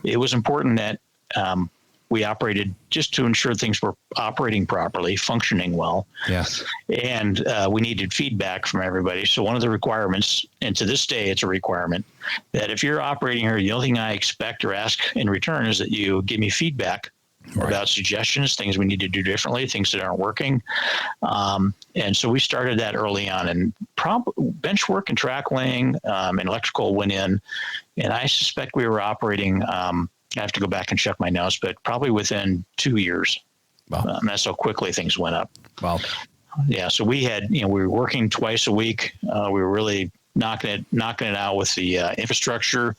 it was important that we operated just to ensure things were operating properly, functioning well. Yes. And we needed feedback from everybody. So one of the requirements, and to this day, it's a requirement, that if you're operating here, the only thing I expect or ask in return is that you give me feedback about suggestions, things we need to do differently, things that aren't working. And so we started that early on, and bench work and track laying and electrical went in. And I suspect we were operating, I have to go back and check my notes, but probably within 2 years. Wow. That's how quickly things went up. Wow. Yeah. So we had, we were working twice a week. We were really knocking it out with the infrastructure,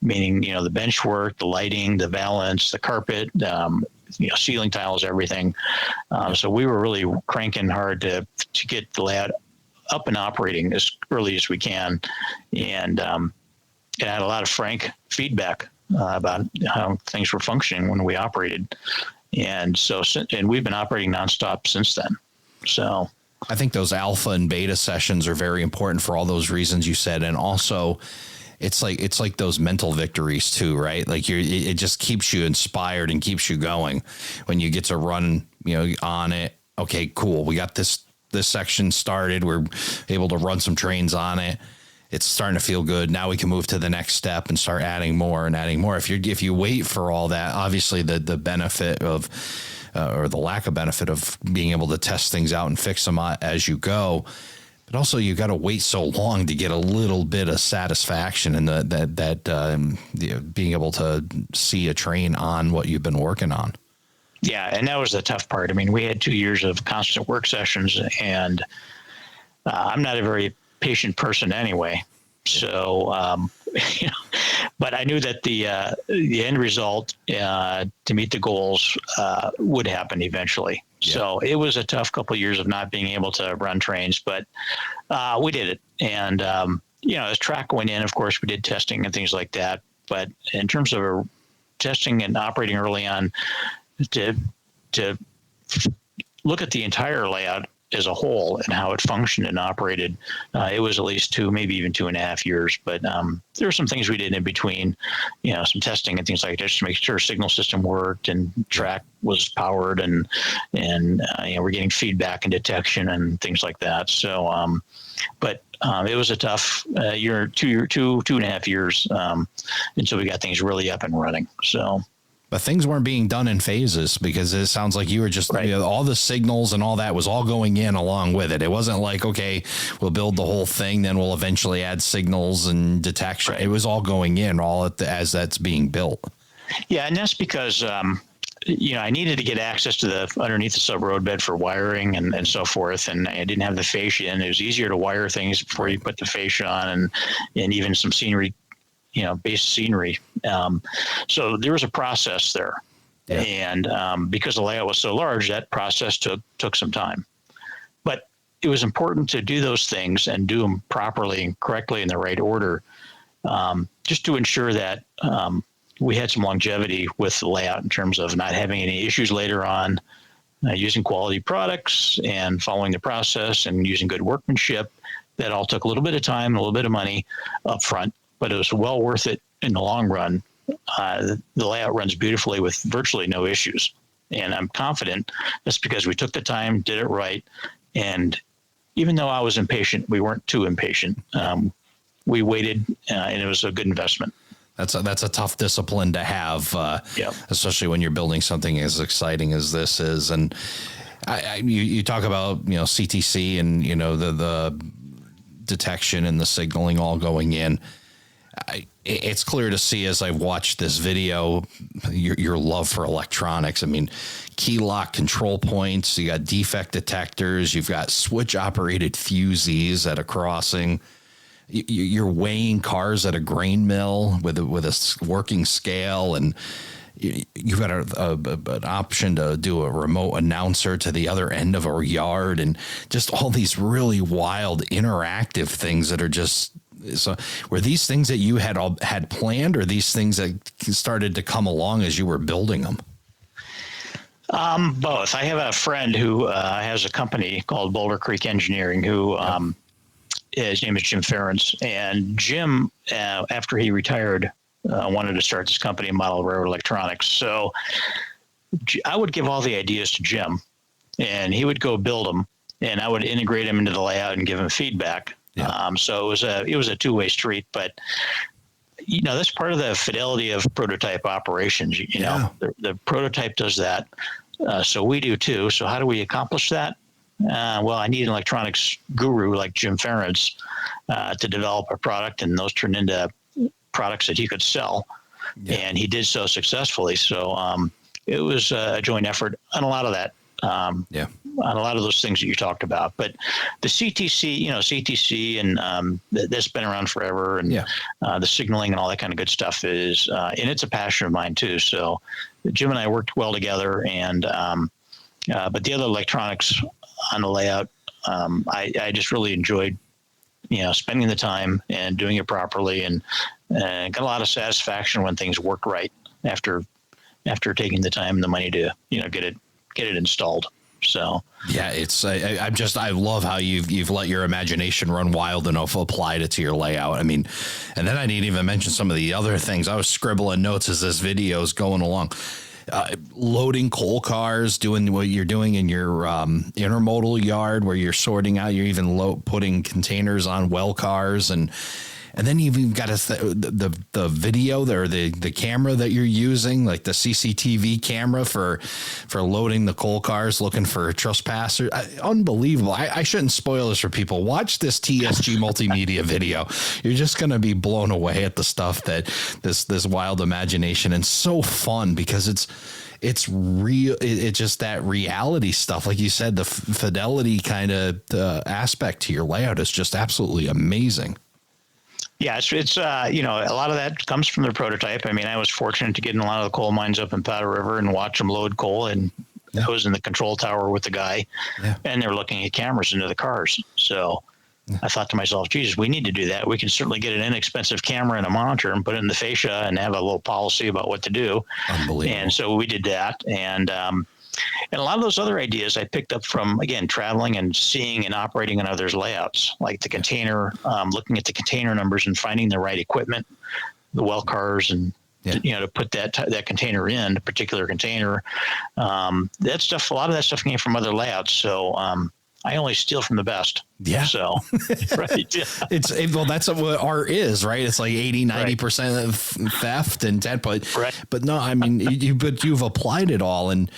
meaning, the bench work, the lighting, the valance, the carpet, ceiling tiles, everything. So we were really cranking hard to get the layout up and operating as early as we can. And I had a lot of frank feedback about how things were functioning when we operated. And we've been operating nonstop since then. So I think those alpha and beta sessions are very important for all those reasons you said. And also it's like those mental victories too, right? Like it just keeps you inspired and keeps you going when you get to run, on it. Okay, cool. We got this section started. We're able to run some trains on it. it's starting to feel good. Now we can move to the next step and start adding more and adding more. If you wait for all that, obviously the benefit of or the lack of benefit of being able to test things out and fix them as you go, but also you got to wait so long to get a little bit of satisfaction in being able to see a train on what you've been working on. Yeah, and that was the tough part. I mean, we had 2 years of constant work sessions, and I'm not a very patient person anyway. So, but I knew that the end result to meet the goals would happen eventually. Yeah. So it was a tough couple of years of not being able to run trains, but we did it. And, as track went in, of course, we did testing and things like that. But in terms of testing and operating early on, to look at the entire layout as a whole and how it functioned and operated, it was at least 2, maybe even 2.5 years. But there were some things we did in between, some testing and things like that, just to make sure signal system worked and track was powered, and we're getting feedback and detection and things like that. So, but it was a tough year, 2.5 years until we got things really up and running. So. But things weren't being done in phases, because it sounds like you were just, right. All the signals and all that was all going in along with it. It wasn't like, okay, we'll build the whole thing, then we'll eventually add signals and detection. Right. It was all going in as that's being built. Yeah, and that's because, I needed to get access to underneath the sub road bed for wiring and so forth, and I didn't have the fascia, and it was easier to wire things before you put the fascia on, and even some scenery. Base scenery. So there was a process there. Yeah. And because the layout was so large, that process took some time. But it was important to do those things and do them properly and correctly in the right order, just to ensure that we had some longevity with the layout in terms of not having any issues later on, using quality products and following the process and using good workmanship. That all took a little bit of time, a little bit of money up front. But it was well worth it in the long run. The layout runs beautifully with virtually no issues. And I'm confident that's because we took the time, did it right. And even though I was impatient, we weren't too impatient. We waited, and it was a good investment. That's a tough discipline to have, especially when you're building something as exciting as this is. And you talk about, CTC and, the detection and the signaling all going in. It's clear to see as I've watched this video, your love for electronics. I mean, key lock control points, you got defect detectors, you've got switch operated fusees at a crossing. You're weighing cars at a grain mill with a working scale, and you've got an option to do a remote announcer to the other end of a yard, and just all these really wild interactive things that are just. So were these things that you had planned, or these things that started to come along as you were building them? Both. I have a friend who has a company called Boulder Creek Engineering, who his name is Jim Ferentz. And Jim, after he retired, wanted to start this company, Model Railroad Electronics. So I would give all the ideas to Jim, and he would go build them, and I would integrate them into the layout and give him feedback. Yeah. So it was a two-way street, but that's part of the fidelity of prototype operations. The prototype does that, so we do too. So how do we accomplish that? Well, I need an electronics guru like Jim Ferentz to develop a product, and those turn into products that he could sell, and he did so successfully. So it was a joint effort on a lot of that. On a lot of those things that you talked about, but the CTC and that's been around forever, and the signaling and all that kind of good stuff is, and it's a passion of mine too. So Jim and I worked well together, and but the other electronics on the layout, I just really enjoyed, spending the time and doing it properly, and got a lot of satisfaction when things worked right after taking the time and the money to get it installed. So yeah, it's I love how you've let your imagination run wild enough, applied it to your layout. I mean, and then I didn't even mention some of the other things. I was scribbling notes as this video is going along. loading coal cars, doing what you're doing in your intermodal yard where you're sorting out, you're even putting containers on well cars, and then you've even got the video or the camera that you're using, like the CCTV camera for loading the coal cars, looking for trespassers. Unbelievable. I shouldn't spoil this for people. Watch this TSG multimedia video. You're just going to be blown away at the stuff that this wild imagination, and so fun because it's real. It's just that reality stuff. Like you said, the fidelity kind of aspect to your layout is just absolutely amazing. Yeah, it's a lot of that comes from the prototype. I mean, I was fortunate to get in a lot of the coal mines up in Powder River and watch them load coal, and I was in the control tower with the guy, and they were looking at cameras into the cars. So I thought to myself, geez, we need to do that. We can certainly get an inexpensive camera and a monitor and put it in the fascia and have a little policy about what to do. Unbelievable. And so we did that. And a lot of those other ideas I picked up from, again, traveling and seeing and operating in others' layouts, like the container, looking at the container numbers and finding the right equipment, the well cars, and to put that container in, a particular container. That stuff, a lot of that stuff came from other layouts. So I only steal from the best. Yeah. So, right. Yeah. Well, that's what art is, right? It's like 80-90% of theft and 10, but no, I mean, you've applied it all. And,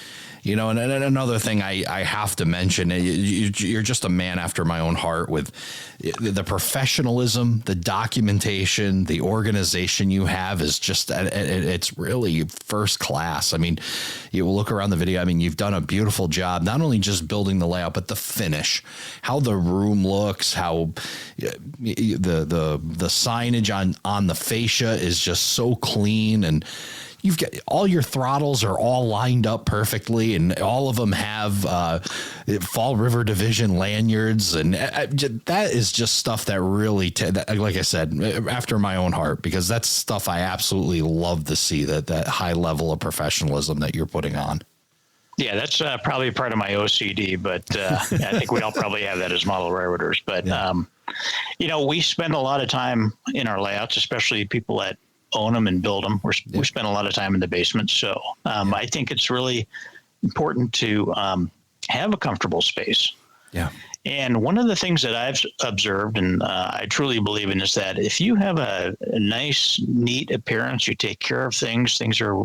and another thing I have to mention, you're just a man after my own heart with the professionalism, the documentation, the organization you have is just, it's really first class. I mean, you look around the video. I mean, you've done a beautiful job, not only just building the layout, but the finish, how the room looks, how the signage on the fascia is just so clean, and you've got all your throttles are all lined up perfectly, and all of them have Fall River Division lanyards, and that is just stuff that really, like I said, after my own heart, because that's stuff I absolutely love to see, that high level of professionalism that you're putting on. Yeah, that's probably part of my OCD, but I think we all probably have that as model railroaders. But, we spend a lot of time in our layouts, especially people that own them and build them. We spend a lot of time in the basement. So I think it's really important to have a comfortable space. Yeah. And one of the things that I've observed, and I truly believe in, is that if you have a nice, neat appearance, you take care of things are,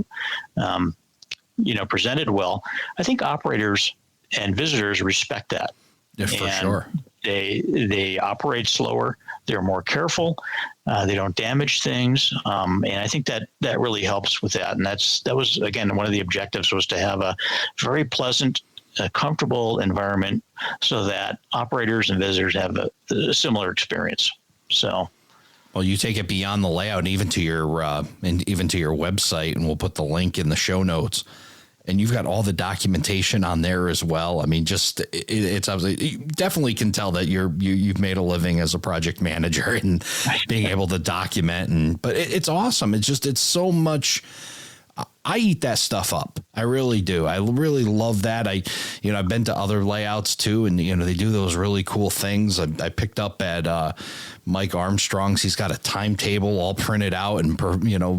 presented well, I think operators and visitors respect that. Yeah, for sure. They operate slower. They're more careful. They don't damage things. And I think that really helps with that. And that was, again, one of the objectives was to have a very pleasant, comfortable environment so that operators and visitors have a similar experience. So. Well, you take it beyond the layout and even to your website, and we'll put the link in the show notes. And you've got all the documentation on there as well. I mean, it's obviously, you definitely can tell that you've made a living as a project manager and being able to document. But it's awesome. It's so much. I eat that stuff up. I really do. I really love that. I've been to other layouts too, and they do those really cool things. I picked up at Mike Armstrong's. He's got a timetable all printed out and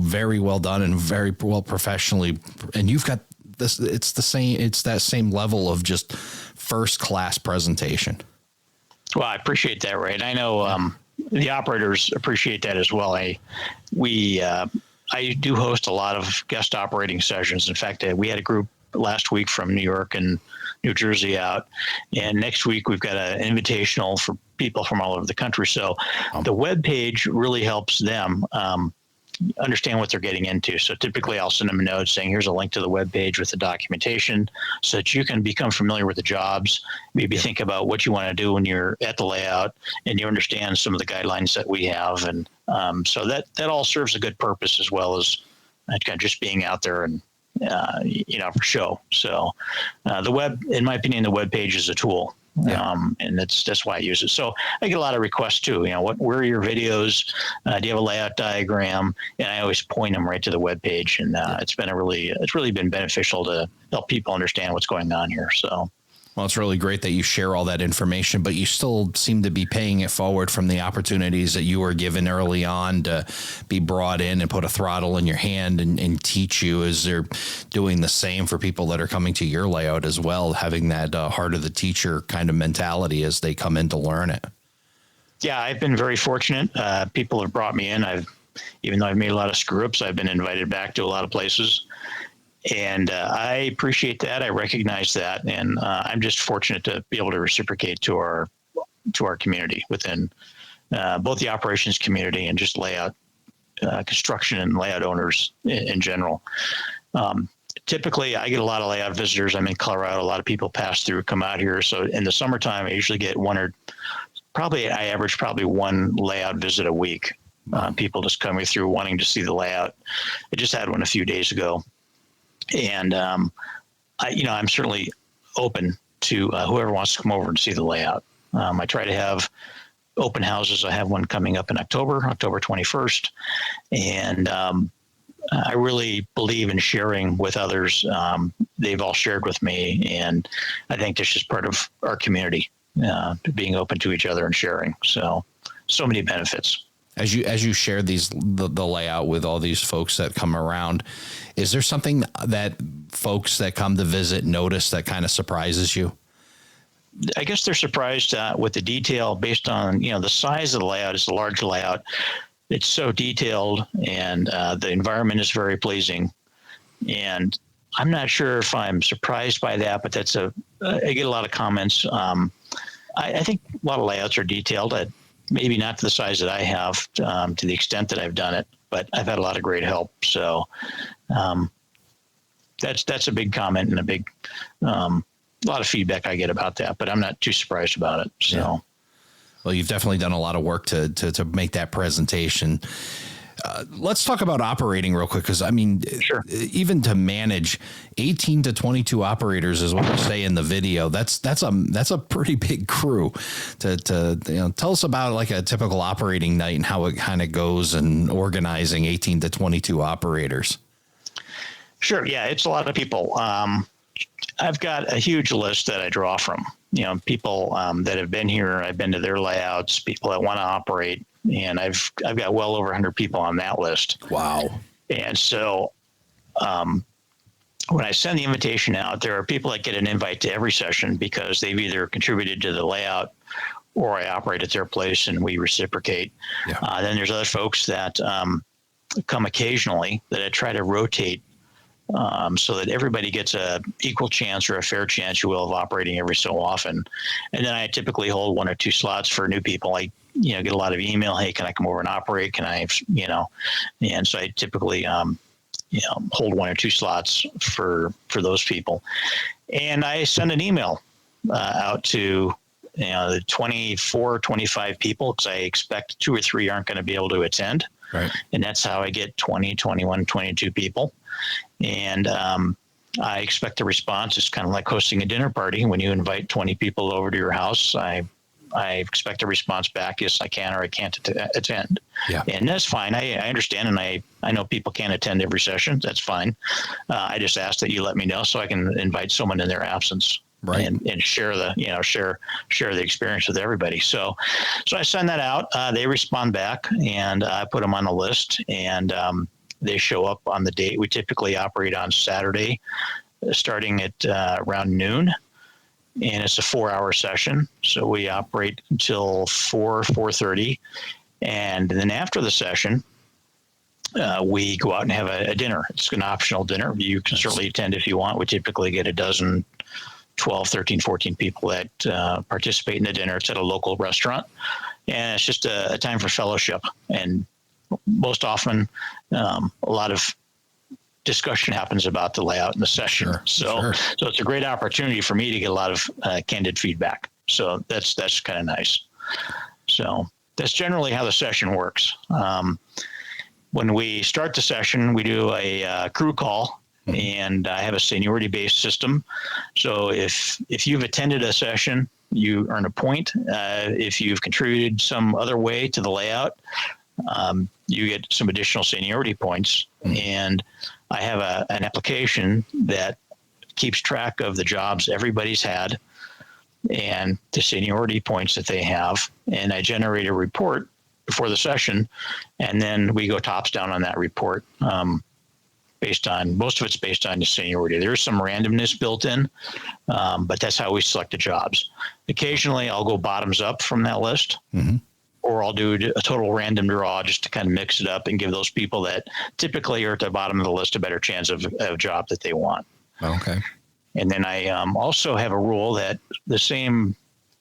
very well done and very well professionally. And you've got this. It's the same. It's that same level of just first class presentation. Well, I appreciate that, Ray. And I know the operators appreciate that as well. I do host a lot of guest operating sessions. In fact, we had a group last week from New York and New Jersey out, and next week we've got an invitational for people from all over the country. So the web page really helps them understand what they're getting into. So typically I'll send them a note saying, here's a link to the web page with the documentation so that you can become familiar with the jobs, maybe think about what you want to do when you're at the layout and you understand some of the guidelines that we have. And so that all serves a good purpose, as well as kind of just being out there and, for show. So the web, in my opinion, the web page is a tool. And that's why I use it. So I get a lot of requests too. Where are your videos? Do you have a layout diagram? And I always point them right to the web page. And it's really been beneficial to help people understand what's going on here. So. Well, it's really great that you share all that information, but you still seem to be paying it forward from the opportunities that you were given early on to be brought in and put a throttle in your hand and teach you. Is they're doing the same for people that are coming to your layout as well, having that heart of the teacher kind of mentality as they come in to learn it? Yeah, I've been very fortunate. People have brought me in. Even though I've made a lot of screw ups, I've been invited back to a lot of places. And I appreciate that. I recognize that. And I'm just fortunate to be able to reciprocate to our community within both the operations community and just layout, construction and layout owners in general. Typically, I get a lot of layout visitors. I'm in Colorado. A lot of people pass through, come out here. So in the summertime, I usually get I average probably one layout visit a week. People just coming through wanting to see the layout. I just had one a few days ago. And, I'm certainly open to whoever wants to come over and see the layout. I try to have open houses. I have one coming up in October 21st. And I really believe in sharing with others. They've all shared with me. And I think this is part of our community, being open to each other and sharing. So many benefits. As you share the layout with all these folks that come around, is there something that folks that come to visit notice that kind of surprises you? I guess they're surprised with the detail based on, the size of the layout. It's a large layout. It's so detailed, and the environment is very pleasing. And I'm not sure if I'm surprised by that, but I get a lot of comments. I think a lot of layouts are detailed. Maybe not to the size that I have, to the extent that I've done it, but I've had a lot of great help. So that's a big comment and a big lot of feedback I get about that, but I'm not too surprised about it. So, yeah. Well, you've definitely done a lot of work to make that presentation. Let's talk about operating real quick, because sure. Even to manage 18 to 22 operators is what you say in the video. That's a pretty big crew. To tell us about like a typical operating night and how it kind of goes and organizing 18 to 22 operators. Sure. Yeah, it's a lot of people. I've got a huge list that I draw from. People that have been here. I've been to their layouts. People that want to operate. And I've got well over 100 people on that list. Wow. And so when I send the invitation out, there are people that get an invite to every session because they've either contributed to the layout or I operate at their place and we reciprocate. Yeah. Then there's other folks that come occasionally that I try to rotate so that everybody gets a equal chance or a fair chance, you will, of operating every so often. And then I typically hold one or two slots for new people. I get a lot of email. Hey, can I come over and operate? Can I, and so I typically, hold one or two slots for those people. And I send an email out to, the 24, 25 people, because I expect 2 or 3 aren't going to be able to attend. Right. And that's how I get 20, 21, 22 people. And I expect a response. It's kind of like hosting a dinner party. When you invite 20 people over to your house, I expect a response back. Yes, I can, or I can't attend. Yeah. And that's fine. I understand. And I know people can't attend every session. That's fine. I just ask that you let me know so I can invite someone in their absence. Right. And share share the experience with everybody. So I send that out. They respond back, and I put them on the list, and they show up on the date. We typically operate on Saturday, starting at around noon, and it's a 4-hour session. So we operate until 4:30, and then after the session, we go out and have a dinner. It's an optional dinner. You can certainly attend if you want. We typically get 12, 13, 14 people that participate in the dinner. It's at a local restaurant, and it's just a time for fellowship. And most often, a lot of discussion happens about the layout in the session. Sure. So it's a great opportunity for me to get a lot of candid feedback. So that's kind of nice. So that's generally how the session works. When we start the session, we do a crew call. And I have a seniority-based system. So if you've attended a session, you earn a point. If you've contributed some other way to the layout, you get some additional seniority points. And I have an application that keeps track of the jobs everybody's had and the seniority points that they have. And I generate a report before the session, and then we go tops down on that report. Most of it's based on the seniority. There's some randomness built in, but that's how we select the jobs. Occasionally I'll go bottoms up from that list, or I'll do a total random draw just to kind of mix it up and give those people that typically are at the bottom of the list a better chance of a job that they want. Okay. And then I also have a rule that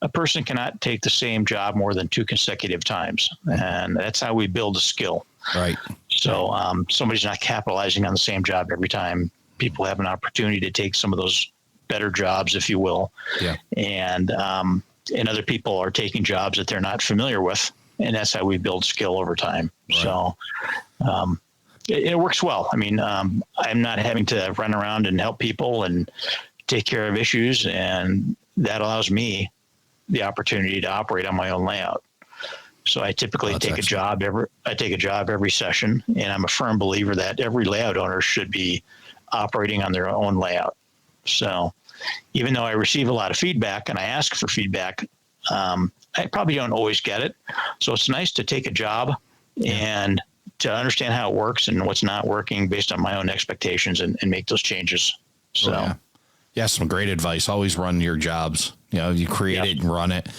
a person cannot take the same job more than 2 consecutive times. And that's how we build a skill. Right. So somebody's not capitalizing on the same job every time. People have an opportunity to take some of those better jobs, if you will. Yeah. And other people are taking jobs that they're not familiar with. And that's how we build skill over time. Right. So it works well. I mean, I'm not having to run around and help people and take care of issues. And that allows me the opportunity to operate on my own layout. So I typically take a job every session, and I'm a firm believer that every layout owner should be operating on their own layout. So even though I receive a lot of feedback and I ask for feedback, I probably don't always get it. So it's nice to take a job and to understand how it works and what's not working based on my own expectations and make those changes. So yeah, some great advice. Always run your jobs. You create it and run it.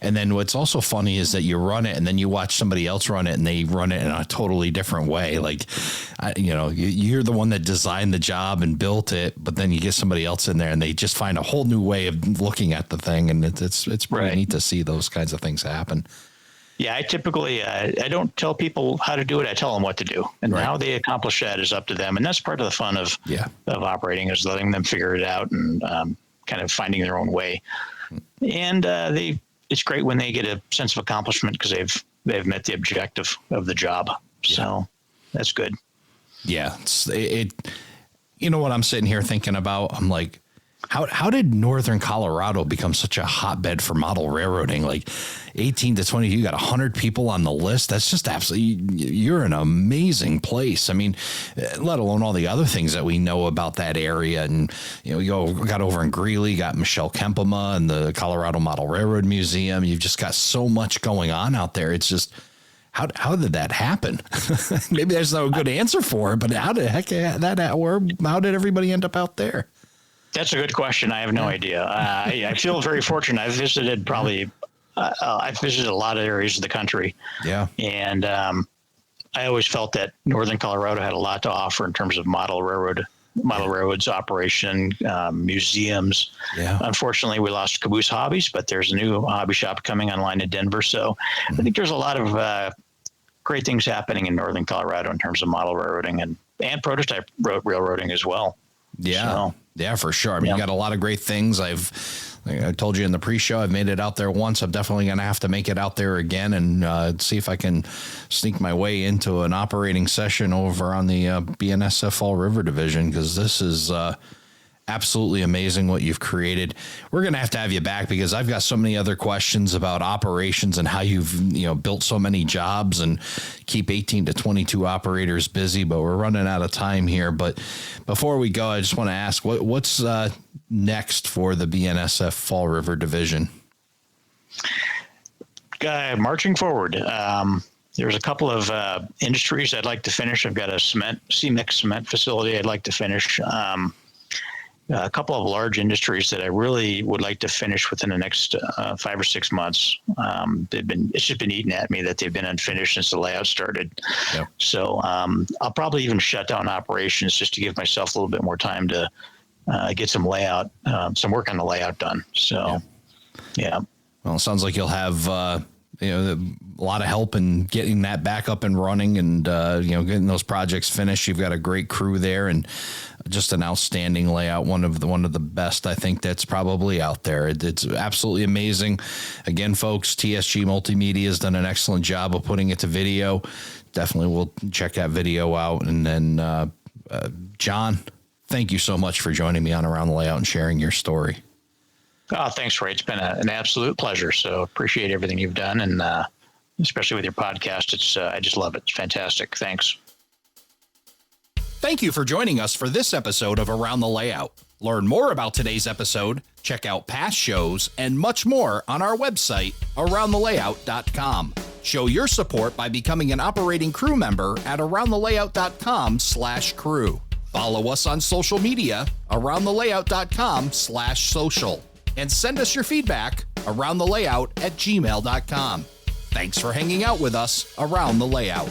And then what's also funny is that you run it and then you watch somebody else run it and they run it in a totally different way. Like, you're the one that designed the job and built it, but then you get somebody else in there and they just find a whole new way of looking at the thing. And it's pretty neat to see those kinds of things happen. Yeah, I typically, I don't tell people how to do it. I tell them what to do, and how they accomplish that is up to them. And that's part of the fun of operating, is letting them figure it out and kind of finding their own way. And it's great when they get a sense of accomplishment because they've met the objective of the job. So that's good. Yeah. You know what I'm sitting here thinking about? I'm like, how did Northern Colorado become such a hotbed for model railroading? Like 18 to 20, you got 100 people on the list. That's just absolutely, you're an amazing place. I mean, let alone all the other things that we know about that area. And, you got over in Greeley, got Michelle Kempema and the Colorado Model Railroad Museum. You've just got so much going on out there. It's just, how did that happen? Maybe there's no good answer for it, but how did everybody end up out there? That's a good question. I have no idea. I feel very fortunate. I've visited I've visited a lot of areas of the country. Yeah. And I always felt that Northern Colorado had a lot to offer in terms of model railroads operation, museums. Yeah. Unfortunately, we lost Caboose Hobbies, but there's a new hobby shop coming online in Denver. So I think there's a lot of great things happening in Northern Colorado in terms of model railroading and prototype railroading as well. Yeah. So, yeah, for sure. I mean, you got a lot of great things. I told you in the pre-show, I've made it out there once. I'm definitely going to have to make it out there again and see if I can sneak my way into an operating session over on the BNSF Fall River Division, because this is absolutely amazing what you've created. We're going to have you back because I've got so many other questions about operations and how you've built so many jobs and keep 18 to 22 operators busy, but we're running out of time here. But before we go, I just want to ask what's next for the BNSF Fall River Division? Marching forward. There's a couple of industries I'd like to finish. I've got a C-mix cement facility I'd like to finish. A couple of large industries that I really would like to finish within the next 5 or 6 months. It's just been eating at me that they've been unfinished since the layout started. Yep. So I'll probably even shut down operations just to give myself a little bit more time to get some work on the layout done. So, yeah. Well, it sounds like you'll have a lot of help in getting that back up and running and getting those projects finished. You've got a great crew there and just an outstanding layout, one of the best I think that's probably out there. It's absolutely amazing. Again, folks, TSG Multimedia has done an excellent job of putting it to video. Definitely we'll check that video out. And then John, thank you so much for joining me on Around the Layout and sharing your story. Oh, thanks, Ray. It's been an absolute pleasure. So appreciate everything you've done, and especially with your podcast. I just love it. It's fantastic. Thanks. Thank you for joining us for this episode of Around the Layout. Learn more about today's episode, check out past shows, and much more on our website, aroundthelayout.com. Show your support by becoming an operating crew member at aroundthelayout.com/crew. Follow us on social media, aroundthelayout.com/social. And send us your feedback, aroundthelayout@gmail.com. Thanks for hanging out with us around the layout.